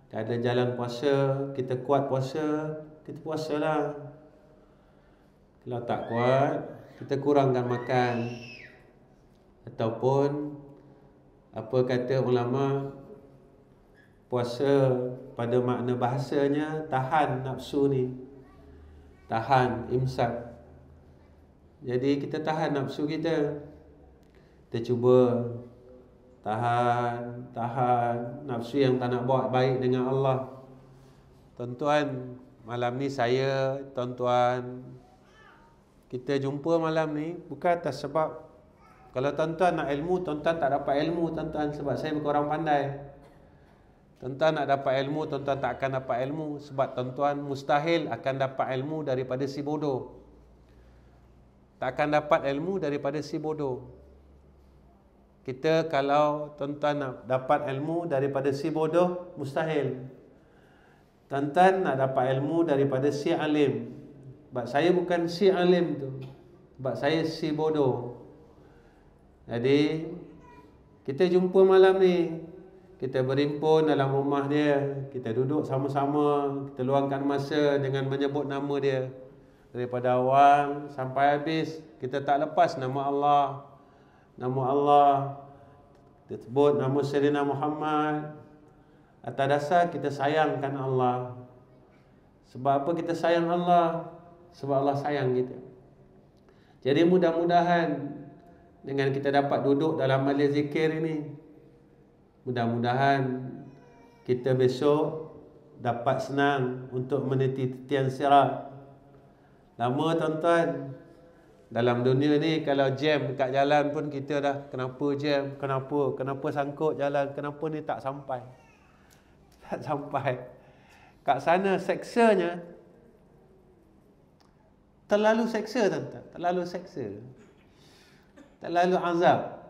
Tak ada jalan puasa, kita kuat puasa, kita puasalah. Kalau tak kuat, kita kurangkan makan. Ataupun apa kata ulama, puasa pada makna bahasanya tahan nafsu ni, tahan imsak. Jadi kita tahan nafsu kita. Kita cuba tahan nafsu yang tak nak buat baik dengan Allah. Tuan-tuan, malam ni saya, tuan-tuan, kita jumpa malam ni bukan atas sebab kalau tuan-tuan nak ilmu, tuan-tuan tak dapat ilmu, tuan-tuan, sebab saya bukan orang pandai. Tuan-tuan nak dapat ilmu, tuan-tuan tak akan dapat ilmu, sebab tuan-tuan mustahil akan dapat ilmu daripada si bodoh. Tak akan dapat ilmu daripada si bodoh. Kita kalau tuan-tuan nak dapat ilmu daripada si bodoh, mustahil. Tuan-tuan nak dapat ilmu daripada si alim. Sebab saya bukan si alim tu, sebab saya si bodoh. Jadi kita jumpa malam ni, kita berhimpun dalam rumah dia, kita duduk sama-sama, kita luangkan masa dengan menyebut nama dia. Daripada awal sampai habis, kita tak lepas nama Allah. Nama Allah, kita sebut nama Sayyidina Muhammad. Atas dasar kita sayangkan Allah. Sebab apa kita sayang Allah? Sebab Allah sayang kita. Jadi mudah-mudahan dengan kita dapat duduk dalam majlis zikir ini, mudah-mudahan kita besok dapat senang untuk meniti titian sirat. Lama tuan-tuan, dalam dunia ni kalau jam dekat jalan pun kita dah kenapa jam, kenapa sangkut jalan, kenapa ni tak sampai. Tak sampai. Kat sana seksanya terlalu seksa tuan-tuan, terlalu seksa. Terlalu azab.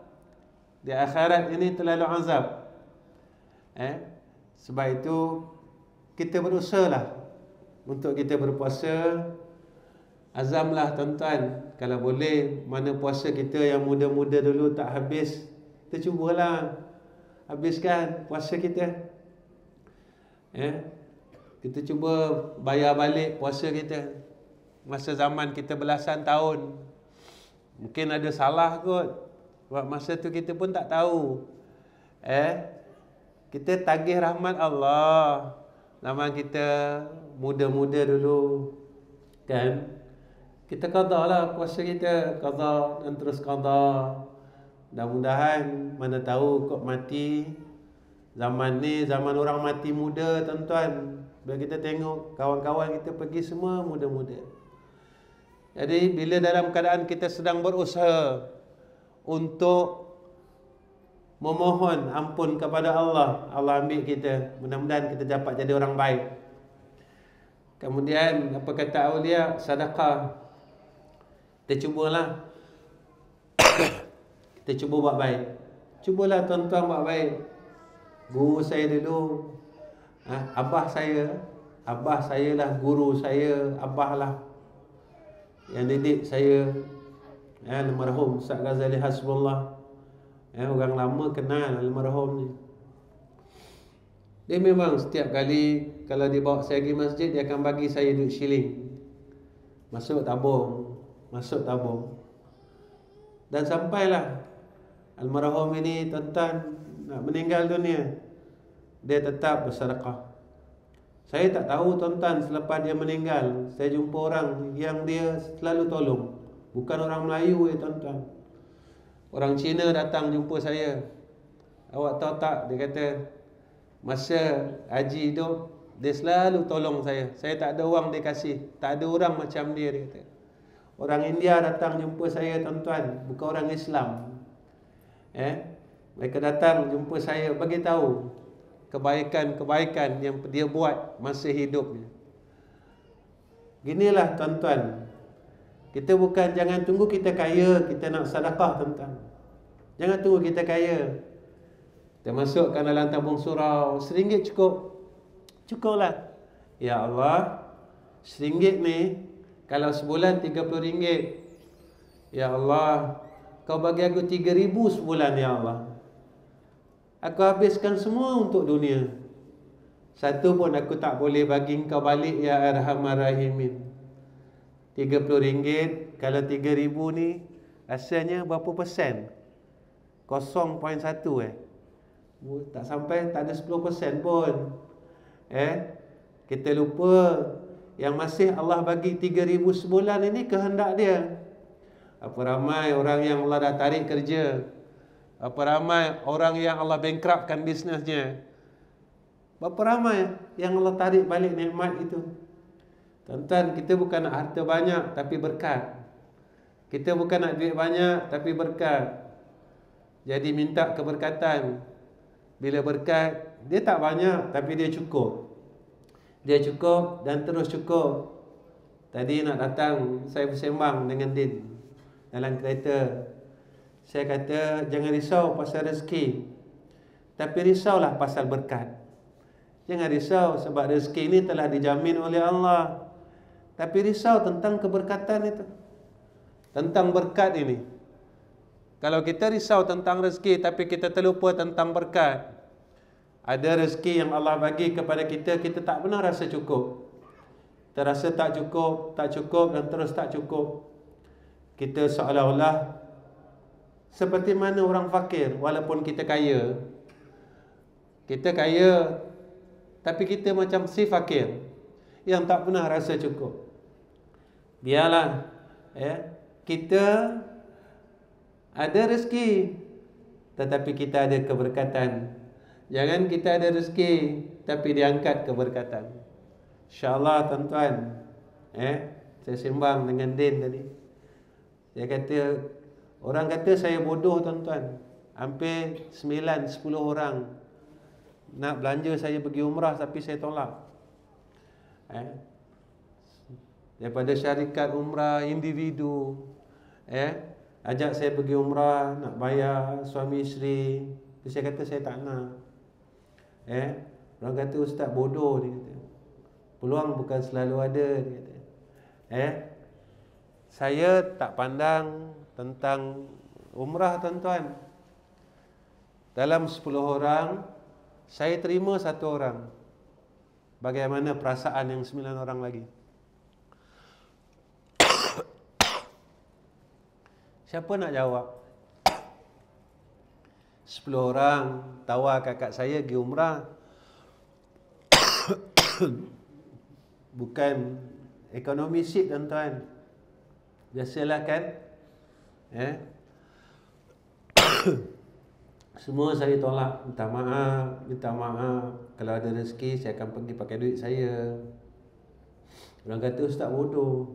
Di akhirat ini terlalu azab. Sebab itu kita berusahalah untuk kita berpuasa. Azamlah tuan-tuan, kalau boleh mana puasa kita yang muda-muda dulu tak habis, kita cubalah habiskan puasa kita. Kita cuba bayar balik puasa kita. Masa zaman kita belasan tahun, mungkin ada salah kot, sebab masa tu kita pun tak tahu. Kita tagih rahmat Allah zaman kita muda-muda dulu, kan? Kita qada lah puasa kita, qada dan terus qada. Mudah-mudahan mana tahu kok mati. Zaman ni zaman orang mati muda tuan-tuan. Bila kita tengok kawan-kawan kita pergi semua muda-muda. Jadi bila dalam keadaan kita sedang berusaha untuk memohon ampun kepada Allah, Allah ambil kita. Mudah-mudahan kita dapat jadi orang baik. Kemudian apa kata awliya, sedekah. Kita cubalah. Kita cuba buat baik. Cubalah tuan-tuan buat baik. Guru saya dulu, abah saya lah guru saya, abah lah yang didik saya, almarhum Ustaz Ghazali Hasbullah. Orang lama kenal almarhum ni. Dia memang setiap kali kalau dia bawa saya pergi masjid, dia akan bagi saya duit shilling. Masuk tabung. Dan sampailah almarhum ini tuan-tuan nak meninggal dunia, dia tetap bersedekah. Saya tak tahu tuan-tuan, selepas dia meninggal, saya jumpa orang yang dia selalu tolong. Bukan orang Melayu tuan-tuan. Orang Cina datang jumpa saya. Awak tahu tak, dia kata, masa Haji hidup, dia selalu tolong saya. Saya tak ada wang dia kasih. Tak ada orang macam dia kata. Orang India datang jumpa saya tuan-tuan, bukan orang Islam. Mereka datang jumpa saya, bagi tahu kebaikan-kebaikan yang dia buat masa hidupnya. Ginilah tuan-tuan, kita bukan, jangan tunggu kita kaya, kita nak sedekah tuan-tuan. Jangan tunggu kita kaya. Kita masukkan dalam tabung surau, RM1 cukup. Cukuplah. Ya Allah, RM1 ni kalau sebulan RM30. Ya Allah, kau bagi aku 3,000 sebulan ya Allah. Aku habiskan semua untuk dunia. Satu pun aku tak boleh bagi engkau balik ya Arhamar Rahimin. RM30, kalau 3,000 ni rasanya berapa persen? 0.1 tak sampai, tak ada 10% pun. Kita lupa yang masih Allah bagi 3,000 sebulan ini kehendak dia. Apa ramai orang yang Allah dah tarik kerja, Berapa ramai orang yang Allah bankruptkan bisnesnya. Berapa ramai yang Allah tarik balik nikmat itu. Tuan-tuan, kita bukan nak harta banyak tapi berkat. Kita bukan nak duit banyak tapi berkat. Jadi minta keberkatan. Bila berkat, dia tak banyak tapi dia cukup. Dia cukup dan terus cukup. Tadi nak datang, saya bersembang dengan Din dalam kereta. Saya kata, jangan risau pasal rezeki, tapi risaulah pasal berkat. Jangan risau sebab rezeki ini telah dijamin oleh Allah, tapi risau tentang keberkatan itu, tentang berkat ini. Kalau kita risau tentang rezeki tapi kita terlupa tentang berkat, ada rezeki yang Allah bagi kepada kita, kita tak pernah rasa cukup. Kita rasa tak cukup dan terus tak cukup. Kita seolah-olah seperti mana orang fakir walaupun kita kaya. Kita kaya tapi kita macam si fakir yang tak pernah rasa cukup. Biarlah kita ada rezeki tetapi kita ada keberkatan. Jangan kita ada rezeki tapi diangkat keberkatan. InsyaAllah tuan-tuan, saya sembang dengan Din tadi. Dia kata, orang kata saya bodoh tuan-tuan. Hampir 9-10 orang nak belanja saya pergi umrah tapi saya tolak. Daripada syarikat umrah individu, ajak saya pergi umrah, nak bayar suami isteri. Saya kata saya tak nak. Orang kata ustaz bodoh, dia kata. Peluang bukan selalu ada, dia kata. Saya tak pandang tentang umrah tuan-tuan. Dalam 10 orang, saya terima 1 orang. Bagaimana perasaan yang 9 orang lagi? Siapa nak jawab? 10 orang tawar kakak saya pergi umrah. Bukan ekonomi seat tuan-tuan. Biasalah kan? Semua saya tolak. Minta maaf. Kalau ada rezeki saya akan pergi pakai duit saya. Orang kata ustaz bodoh.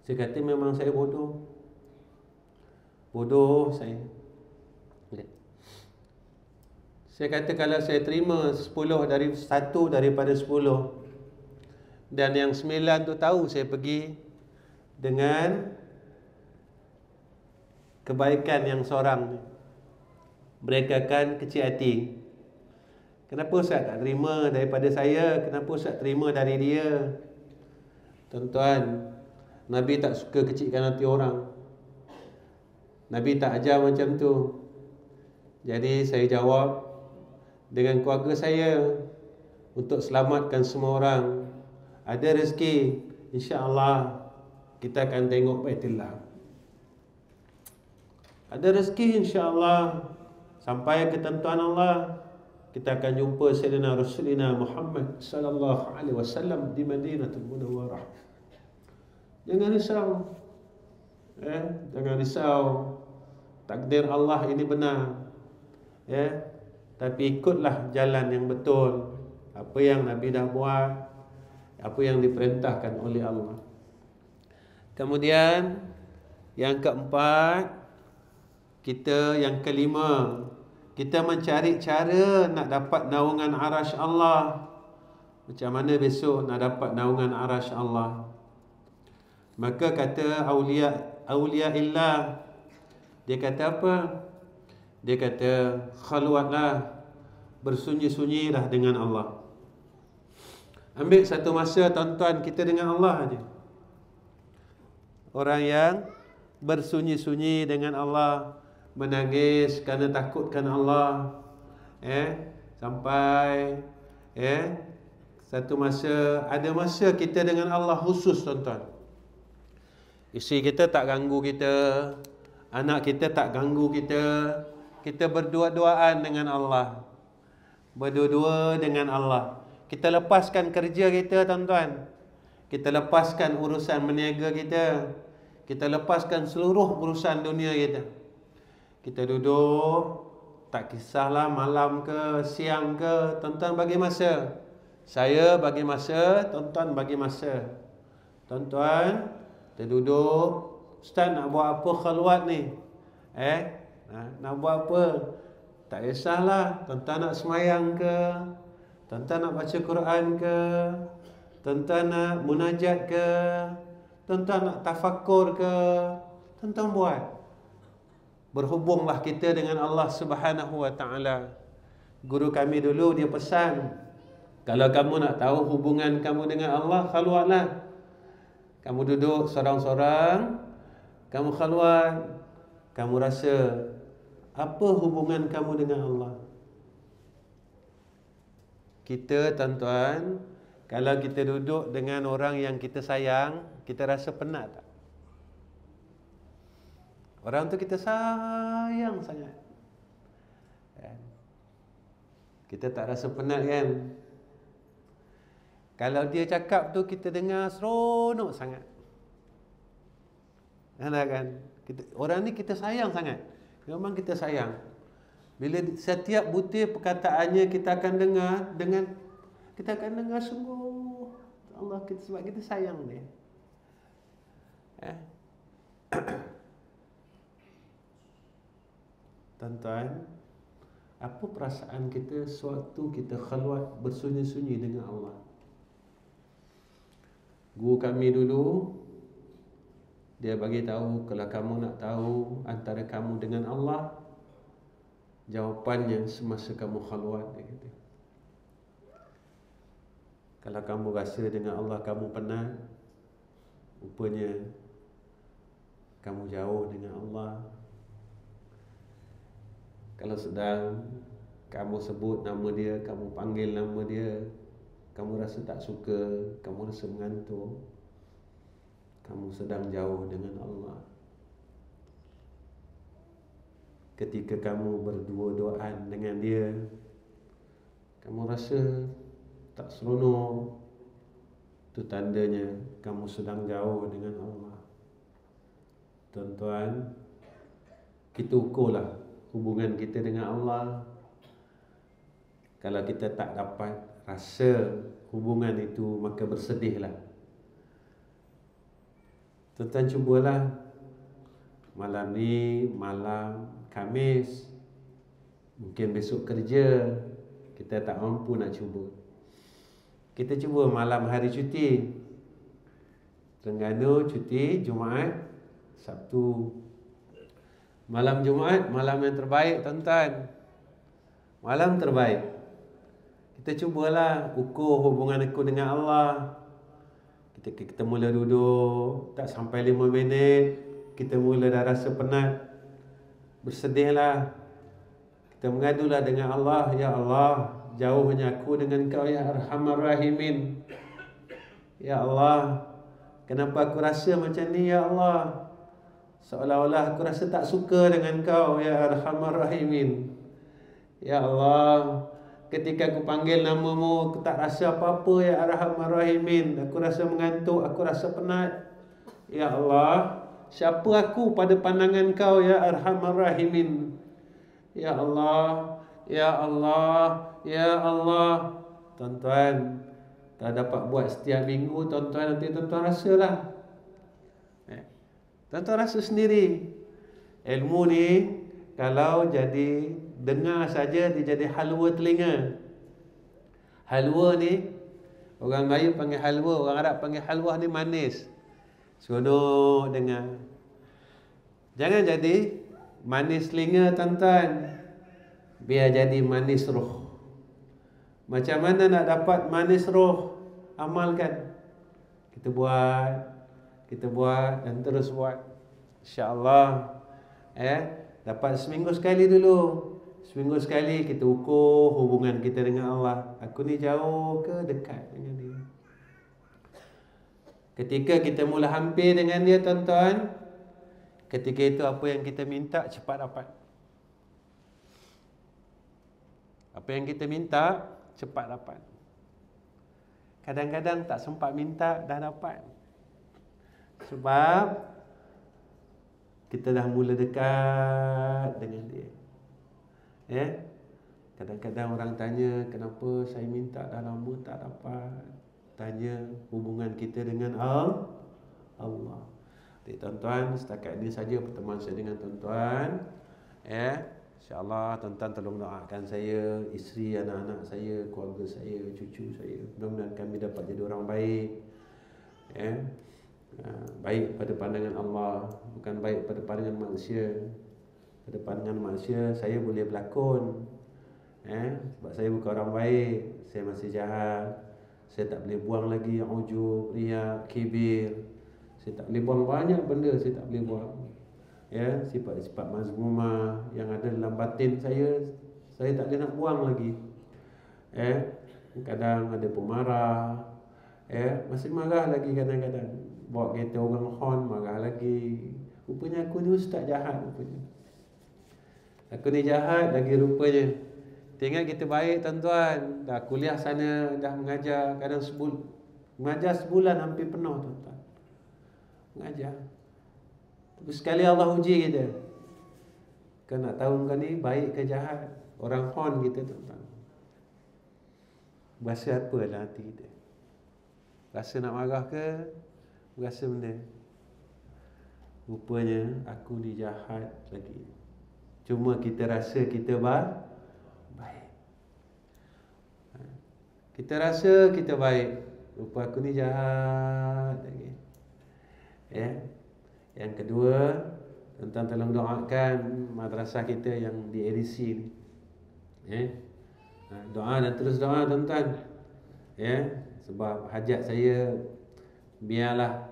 Saya kata memang saya bodoh. Bodoh saya. Saya kata kalau saya terima 1 daripada 10 dan yang 9 tu tahu saya pergi dengan kebaikan yang seorang, mereka akan kecil hati. Kenapa Ustaz tak terima daripada saya? Kenapa Ustaz terima dari dia? Tuan-tuan, Nabi tak suka kecilkan hati orang. Nabi tak ajar macam tu. Jadi saya jawab dengan keluarga saya untuk selamatkan semua orang. Ada rezeki, insya-Allah kita akan tengok Baitullah. Ada rezeki insya-Allah sampai ketentuan Allah, kita akan jumpa Sayyidina Rasulina Muhammad sallallahu alaihi wasallam di Madinatul Munawwarah. Jangan risau. Jangan risau. Takdir Allah ini benar. Tapi ikutlah jalan yang betul. Apa yang Nabi dah buat, apa yang diperintahkan oleh Allah. Kemudian yang keempat, yang kelima, kita mencari cara nak dapat naungan arasy Allah. Macam mana besok nak dapat naungan arasy Allah? Maka kata aulia illah, dia kata apa? Dia kata khalwatlah, bersunyi-sunyilah dengan Allah. Ambil satu masa tuan-tuan kita dengan Allah aja. Orang yang bersunyi-sunyi dengan Allah, menangis kerana takutkan Allah, sampai satu masa, ada masa kita dengan Allah khusus tuan-tuan. Isteri kita tak ganggu kita, anak kita tak ganggu kita. Kita berdua-duaan dengan Allah, berdua-dua dengan Allah. Kita lepaskan kerja kita tuan-tuan. Kita lepaskan urusan berniaga kita. Kita lepaskan seluruh urusan dunia kita. Kita duduk, tak kisahlah malam ke, siang ke, tuan-tuan bagi masa. Saya bagi masa, tuan-tuan bagi masa. Tuan-tuan, kita duduk, Ustaz nak buat apa khalwat ni? Nak buat apa? Tak kisahlah, tuan-tuan nak semayang ke, tuan-tuan nak baca Quran ke, tuan-tuan nak munajat ke, tuan-tuan nak tafakur ke, tuan-tuan buat. Berhubunglah kita dengan Allah Subhanahu wa taala. Guru kami dulu dia pesan, kalau kamu nak tahu hubungan kamu dengan Allah, khalwatlah. Kamu duduk sorang-sorang, kamu khalwat, kamu rasa apa hubungan kamu dengan Allah. Kita tuan-tuan, kalau kita duduk dengan orang yang kita sayang, kita rasa penat tak? Orang tu kita sayang sangat. Kita tak rasa penat kan? Kalau dia cakap tu kita dengar seronok sangat. Kan? Orang ni kita sayang sangat. Memang kita sayang. Bila setiap butir perkataannya kita akan dengar kita akan dengar sungguh Allah kita, sebab kita sayang dia. Tuan-tuan, apa perasaan kita sewaktu kita khalwat bersunyi-sunyi dengan Allah? Guru kami dulu, dia bagi tahu, kalau kamu nak tahu antara kamu dengan Allah, jawapannya semasa kamu khalwat, dia kata. Kalau kamu rasa dengan Allah kamu penat, rupanya kamu jauh dengan Allah. Kalau sedang kamu sebut nama dia, kamu panggil nama dia, kamu rasa tak suka, kamu rasa mengantuk, kamu sedang jauh dengan Allah. Ketika kamu berdua-duaan dengan dia, kamu rasa tak seronok, itu tandanya kamu sedang jauh dengan Allah. Tuan-tuan, kita ukurlah hubungan kita dengan Allah. Kalau kita tak dapat rasa hubungan itu, maka bersedihlah. Tuan-tuan cubalah malam ni, malam Khamis, mungkin besok kerja, kita tak mampu nak cuba. Kita cuba malam hari cuti. Terengganu cuti Jumaat, Sabtu. Malam Jumaat, malam yang terbaik tuan-tuan. Malam terbaik. Kita cubalah ukur hubungan aku dengan Allah. Kita mula duduk, tak sampai 5 minit, kita mula dah rasa penat. Bersedihlah. Kita mengadulah dengan Allah, ya Allah, jauhnya aku dengan Kau ya Arhamar Rahimin. Ya Allah, kenapa aku rasa macam ni ya Allah? Seolah-olah aku rasa tak suka dengan Kau ya Arhamar Rahimin. Ya Allah, ketika aku panggil namamu, aku tak rasa apa-apa ya Arhamar Rahimin. Aku rasa mengantuk, aku rasa penat. Ya Allah, siapa aku pada pandangan Kau ya Arhamar Rahimin? Ya Allah, ya Allah, ya Allah. Tuan-tuan, kalau dapat buat setiap minggu, tuan-tuan nanti tuan-tuan rasalah. Tuan-tuan rasa sendiri. Ilmu ni kalau jadi dengar saja, dia jadi halwa telinga. Halwa ni, orang Melayu panggil halwa, orang Arab panggil halwa ni manis. Seronok dengar. Jangan jadi manis telinga tuan-tuan, biar jadi manis roh. Macam mana nak dapat manis roh? Amalkan. Kita buat dan terus buat. InsyaAllah dapat seminggu sekali dulu. Seminggu sekali kita ukur hubungan kita dengan Allah. Aku ni jauh ke dekat dengan dia? Ketika kita mula hampir dengan dia tuan-tuan, ketika itu apa yang kita minta cepat dapat. Apa yang kita minta cepat dapat. Kadang-kadang tak sempat minta dah dapat. Sebab kita dah mula dekat dengan dia. Kadang-kadang orang tanya, kenapa saya minta dah lama tak dapat. Tanya hubungan kita dengan Allah. Jadi tuan-tuan, setakat ini saja pertemuan saya dengan tuan-tuan. InsyaAllah tuan-tuan tolong doakan saya, isteri, anak-anak saya, keluarga saya, cucu saya. Mudah-mudahan kami dapat jadi orang baik. Baik pada pandangan Allah, bukan baik pada pandangan manusia. Pada pandangan manusia saya boleh berlakon, sebab saya bukan orang baik, saya masih jahat. Saya tak boleh buang lagi ujub, riak, kibir. Saya tak boleh buang banyak benda, saya tak boleh buang. Sifat-sifat mazmumah yang ada dalam batin saya tak boleh nak buang lagi. Kadang ada pemarah, masih marah lagi kadang-kadang. Bawa kereta orang hon, marah lagi. Rupanya aku ni ustaz jahat rupanya. Aku ni jahat lagi rupanya. Tengok kita baik tuan-tuan. Dah kuliah sana, dah mengajar. Kadang mengajar sebulan hampir penuh tuan-tuan. Mengajar. Tapi sekali Allah uji kita. Kau nak tahu kau ni baik ke jahat? Orang hon kita tuan-tuan. Berasa apa dalam hati kita? Rasa nak marah ke? Berasa benda? Rupanya aku ni jahat lagi. Cuma kita rasa kita baik. Kita rasa kita baik. Rupa aku ni jahat lagi. Yang kedua, tuan-tuan tolong doakan madrasah kita yang di ADC ni. Doa dan terus doa tuan-tuan. Sebab hajat saya, biarlah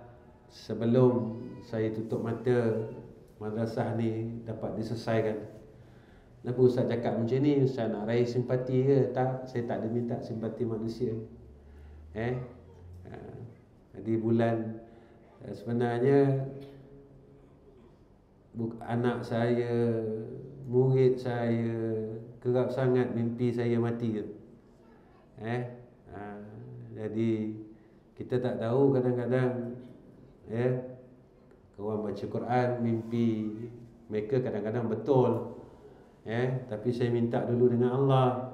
sebelum saya tutup mata, madrasah ni dapat diselesaikan. Kenapa Ustaz cakap macam ni? Ustaz nak raih simpati ke? Tak, saya tak ada minta simpati manusia. Jadi bulan sebenarnya anak saya, murid saya, kerap sangat mimpi saya mati. Jadi kita tak tahu kadang-kadang kawan baca Quran mimpi mereka kadang-kadang betul. Tapi saya minta dulu dengan Allah,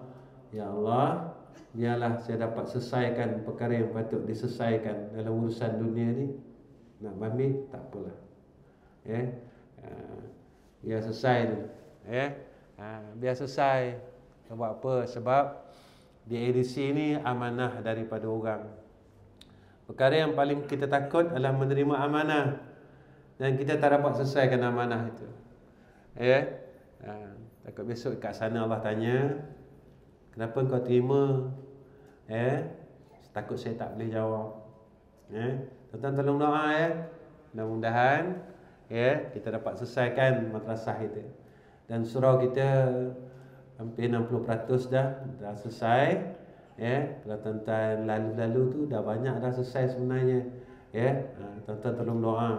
ya Allah, biarlah saya dapat selesaikan perkara yang patut diselesaikan dalam urusan dunia ni. Nak bamik tak apalah. Biar selesai dulu. Biar selesai. Sebab apa? Sebab di edisi ni amanah daripada orang. Perkara yang paling kita takut adalah menerima amanah dan kita tak dapat selesaikan amanah itu. Takut besok kat sana Allah tanya, kenapa kau terima? Takut saya tak boleh jawab. Tuan-tuan tolong doa mudah-mudahan kita dapat selesaikan madrasah kita. Dan surau kita hampir 60% dah selesai. Kalau tuan-tuan lalu-lalu tu dah banyak dah selesai sebenarnya. Tuan-tuan tolong doa.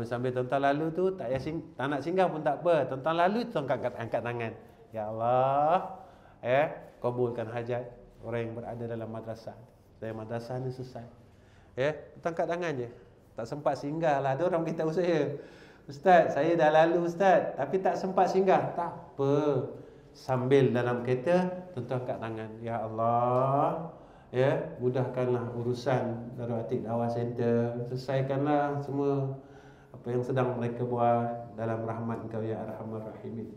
Sambil tuan-tuan lalu tu tak nak singgah pun tak apa. Tuan-tuan lalu tuan-tuan angkat tangan. Ya Allah, kabulkan hajat orang yang berada dalam madrasah. Saya madrasah ni selesai. Tuan angkat tangan je. Tak sempat singgah lah. Ada orang beritahu saya, Ustaz, saya dah lalu Ustaz, tapi tak sempat singgah. Tak apa. Sambil dalam kereta, tuan-tuan angkat tangan. Ya Allah, mudahkanlah urusan Darul Atiq Dakwah Center. Selesaikanlah semua apa yang sedang mereka buat dalam rahmat Engkau ya Arhamar Rahimin.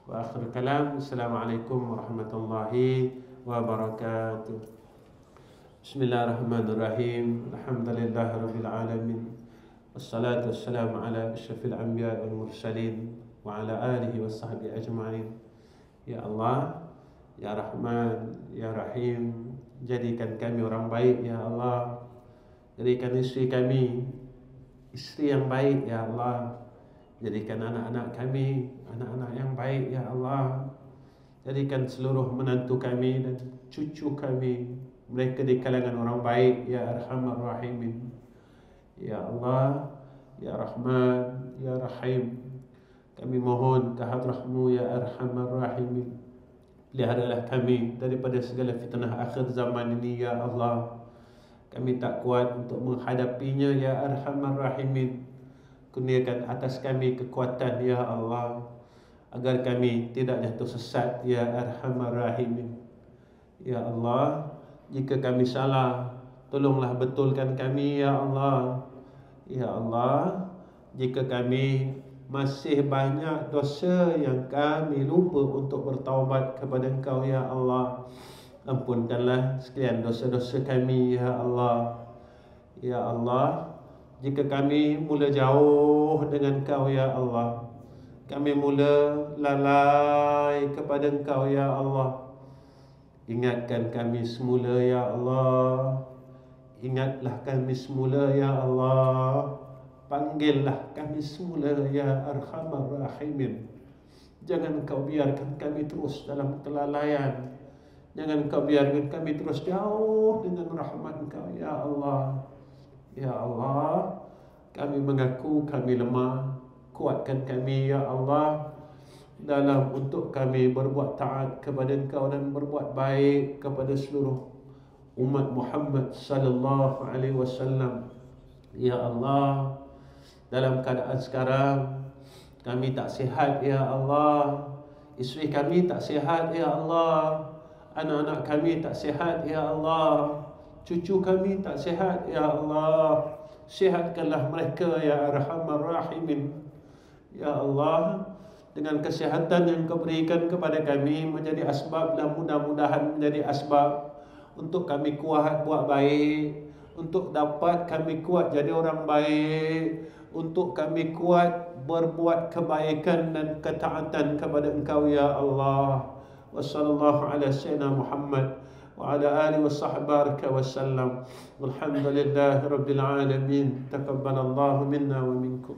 Wa akhir kalam, Assalamualaikum warahmatullahi wabarakatuh. Bismillahirrahmanirrahim. Alhamdulillahirabbil alamin. Wassalatu wassalamu ala asyrafil anbiya wal mursalin wa ala alihi washabbihi ajma'in. Ya Allah, ya Rahman, ya Rahim, jadikan kami orang baik ya Allah. Jadikan isteri kami isteri yang baik ya Allah. Jadikan anak-anak kami anak-anak yang baik ya Allah. Jadikan seluruh menantu kami dan cucu kami mereka di kalangan orang baik ya Arhamar Rahimin. Ya Allah, ya Rahman, ya Rahim, kami mohon kehadrat-Mu ya Arhamar Rahimin. Peliharalah kami daripada segala fitnah akhir zaman ini ya Allah. Kami tak kuat untuk menghadapinya ya Arhamar Rahimin. Kurniakan atas kami kekuatan ya Allah, agar kami tidak jatuh sesat ya Arhamar Rahimin. Ya Allah, jika kami salah, tolonglah betulkan kami ya Allah. Ya Allah, jika kami masih banyak dosa yang kami lupa untuk bertaubat kepada Engkau ya Allah, ampunkanlah sekalian dosa-dosa kami ya Allah. Ya Allah, jika kami mula jauh dengan Engkau ya Allah, kami mula lalai kepada Engkau ya Allah, ingatkan kami semula ya Allah. Ingatlah kami semula ya Allah. Panggillah kami semula ya Arhamar Rahimin. Jangan Kau biarkan kami terus dalam kelalaian. Jangan Kau biarkan kami terus jauh dengan rahmat Engkau ya Allah. Ya Allah, kami mengaku kami lemah. Kuatkan kami ya Allah dalam untuk kami berbuat taat kepada Engkau dan berbuat baik kepada seluruh umat Muhammad sallallahu alaihi wasallam. Ya Allah, dalam keadaan sekarang kami tak sihat ya Allah, isteri kami tak sihat ya Allah, anak-anak kami tak sihat ya Allah, cucu kami tak sihat ya Allah. Sihatkanlah mereka ya Arhamar Rahimin. Ya Allah, dengan kesihatan yang Kau berikan kepada kami menjadi asbab, dan mudah-mudahan menjadi asbab untuk kami kuat buat baik, untuk dapat kami kuat jadi orang baik, untuk kami kuat berbuat kebaikan dan ketaatan kepada Engkau ya Allah. Wa sallallahu ala sayyidina Muhammad wa ala alihi wa sahbihi wasallam. Walhamdulillahi rabbil alamin. Taqabbalallahu minna wa minkum.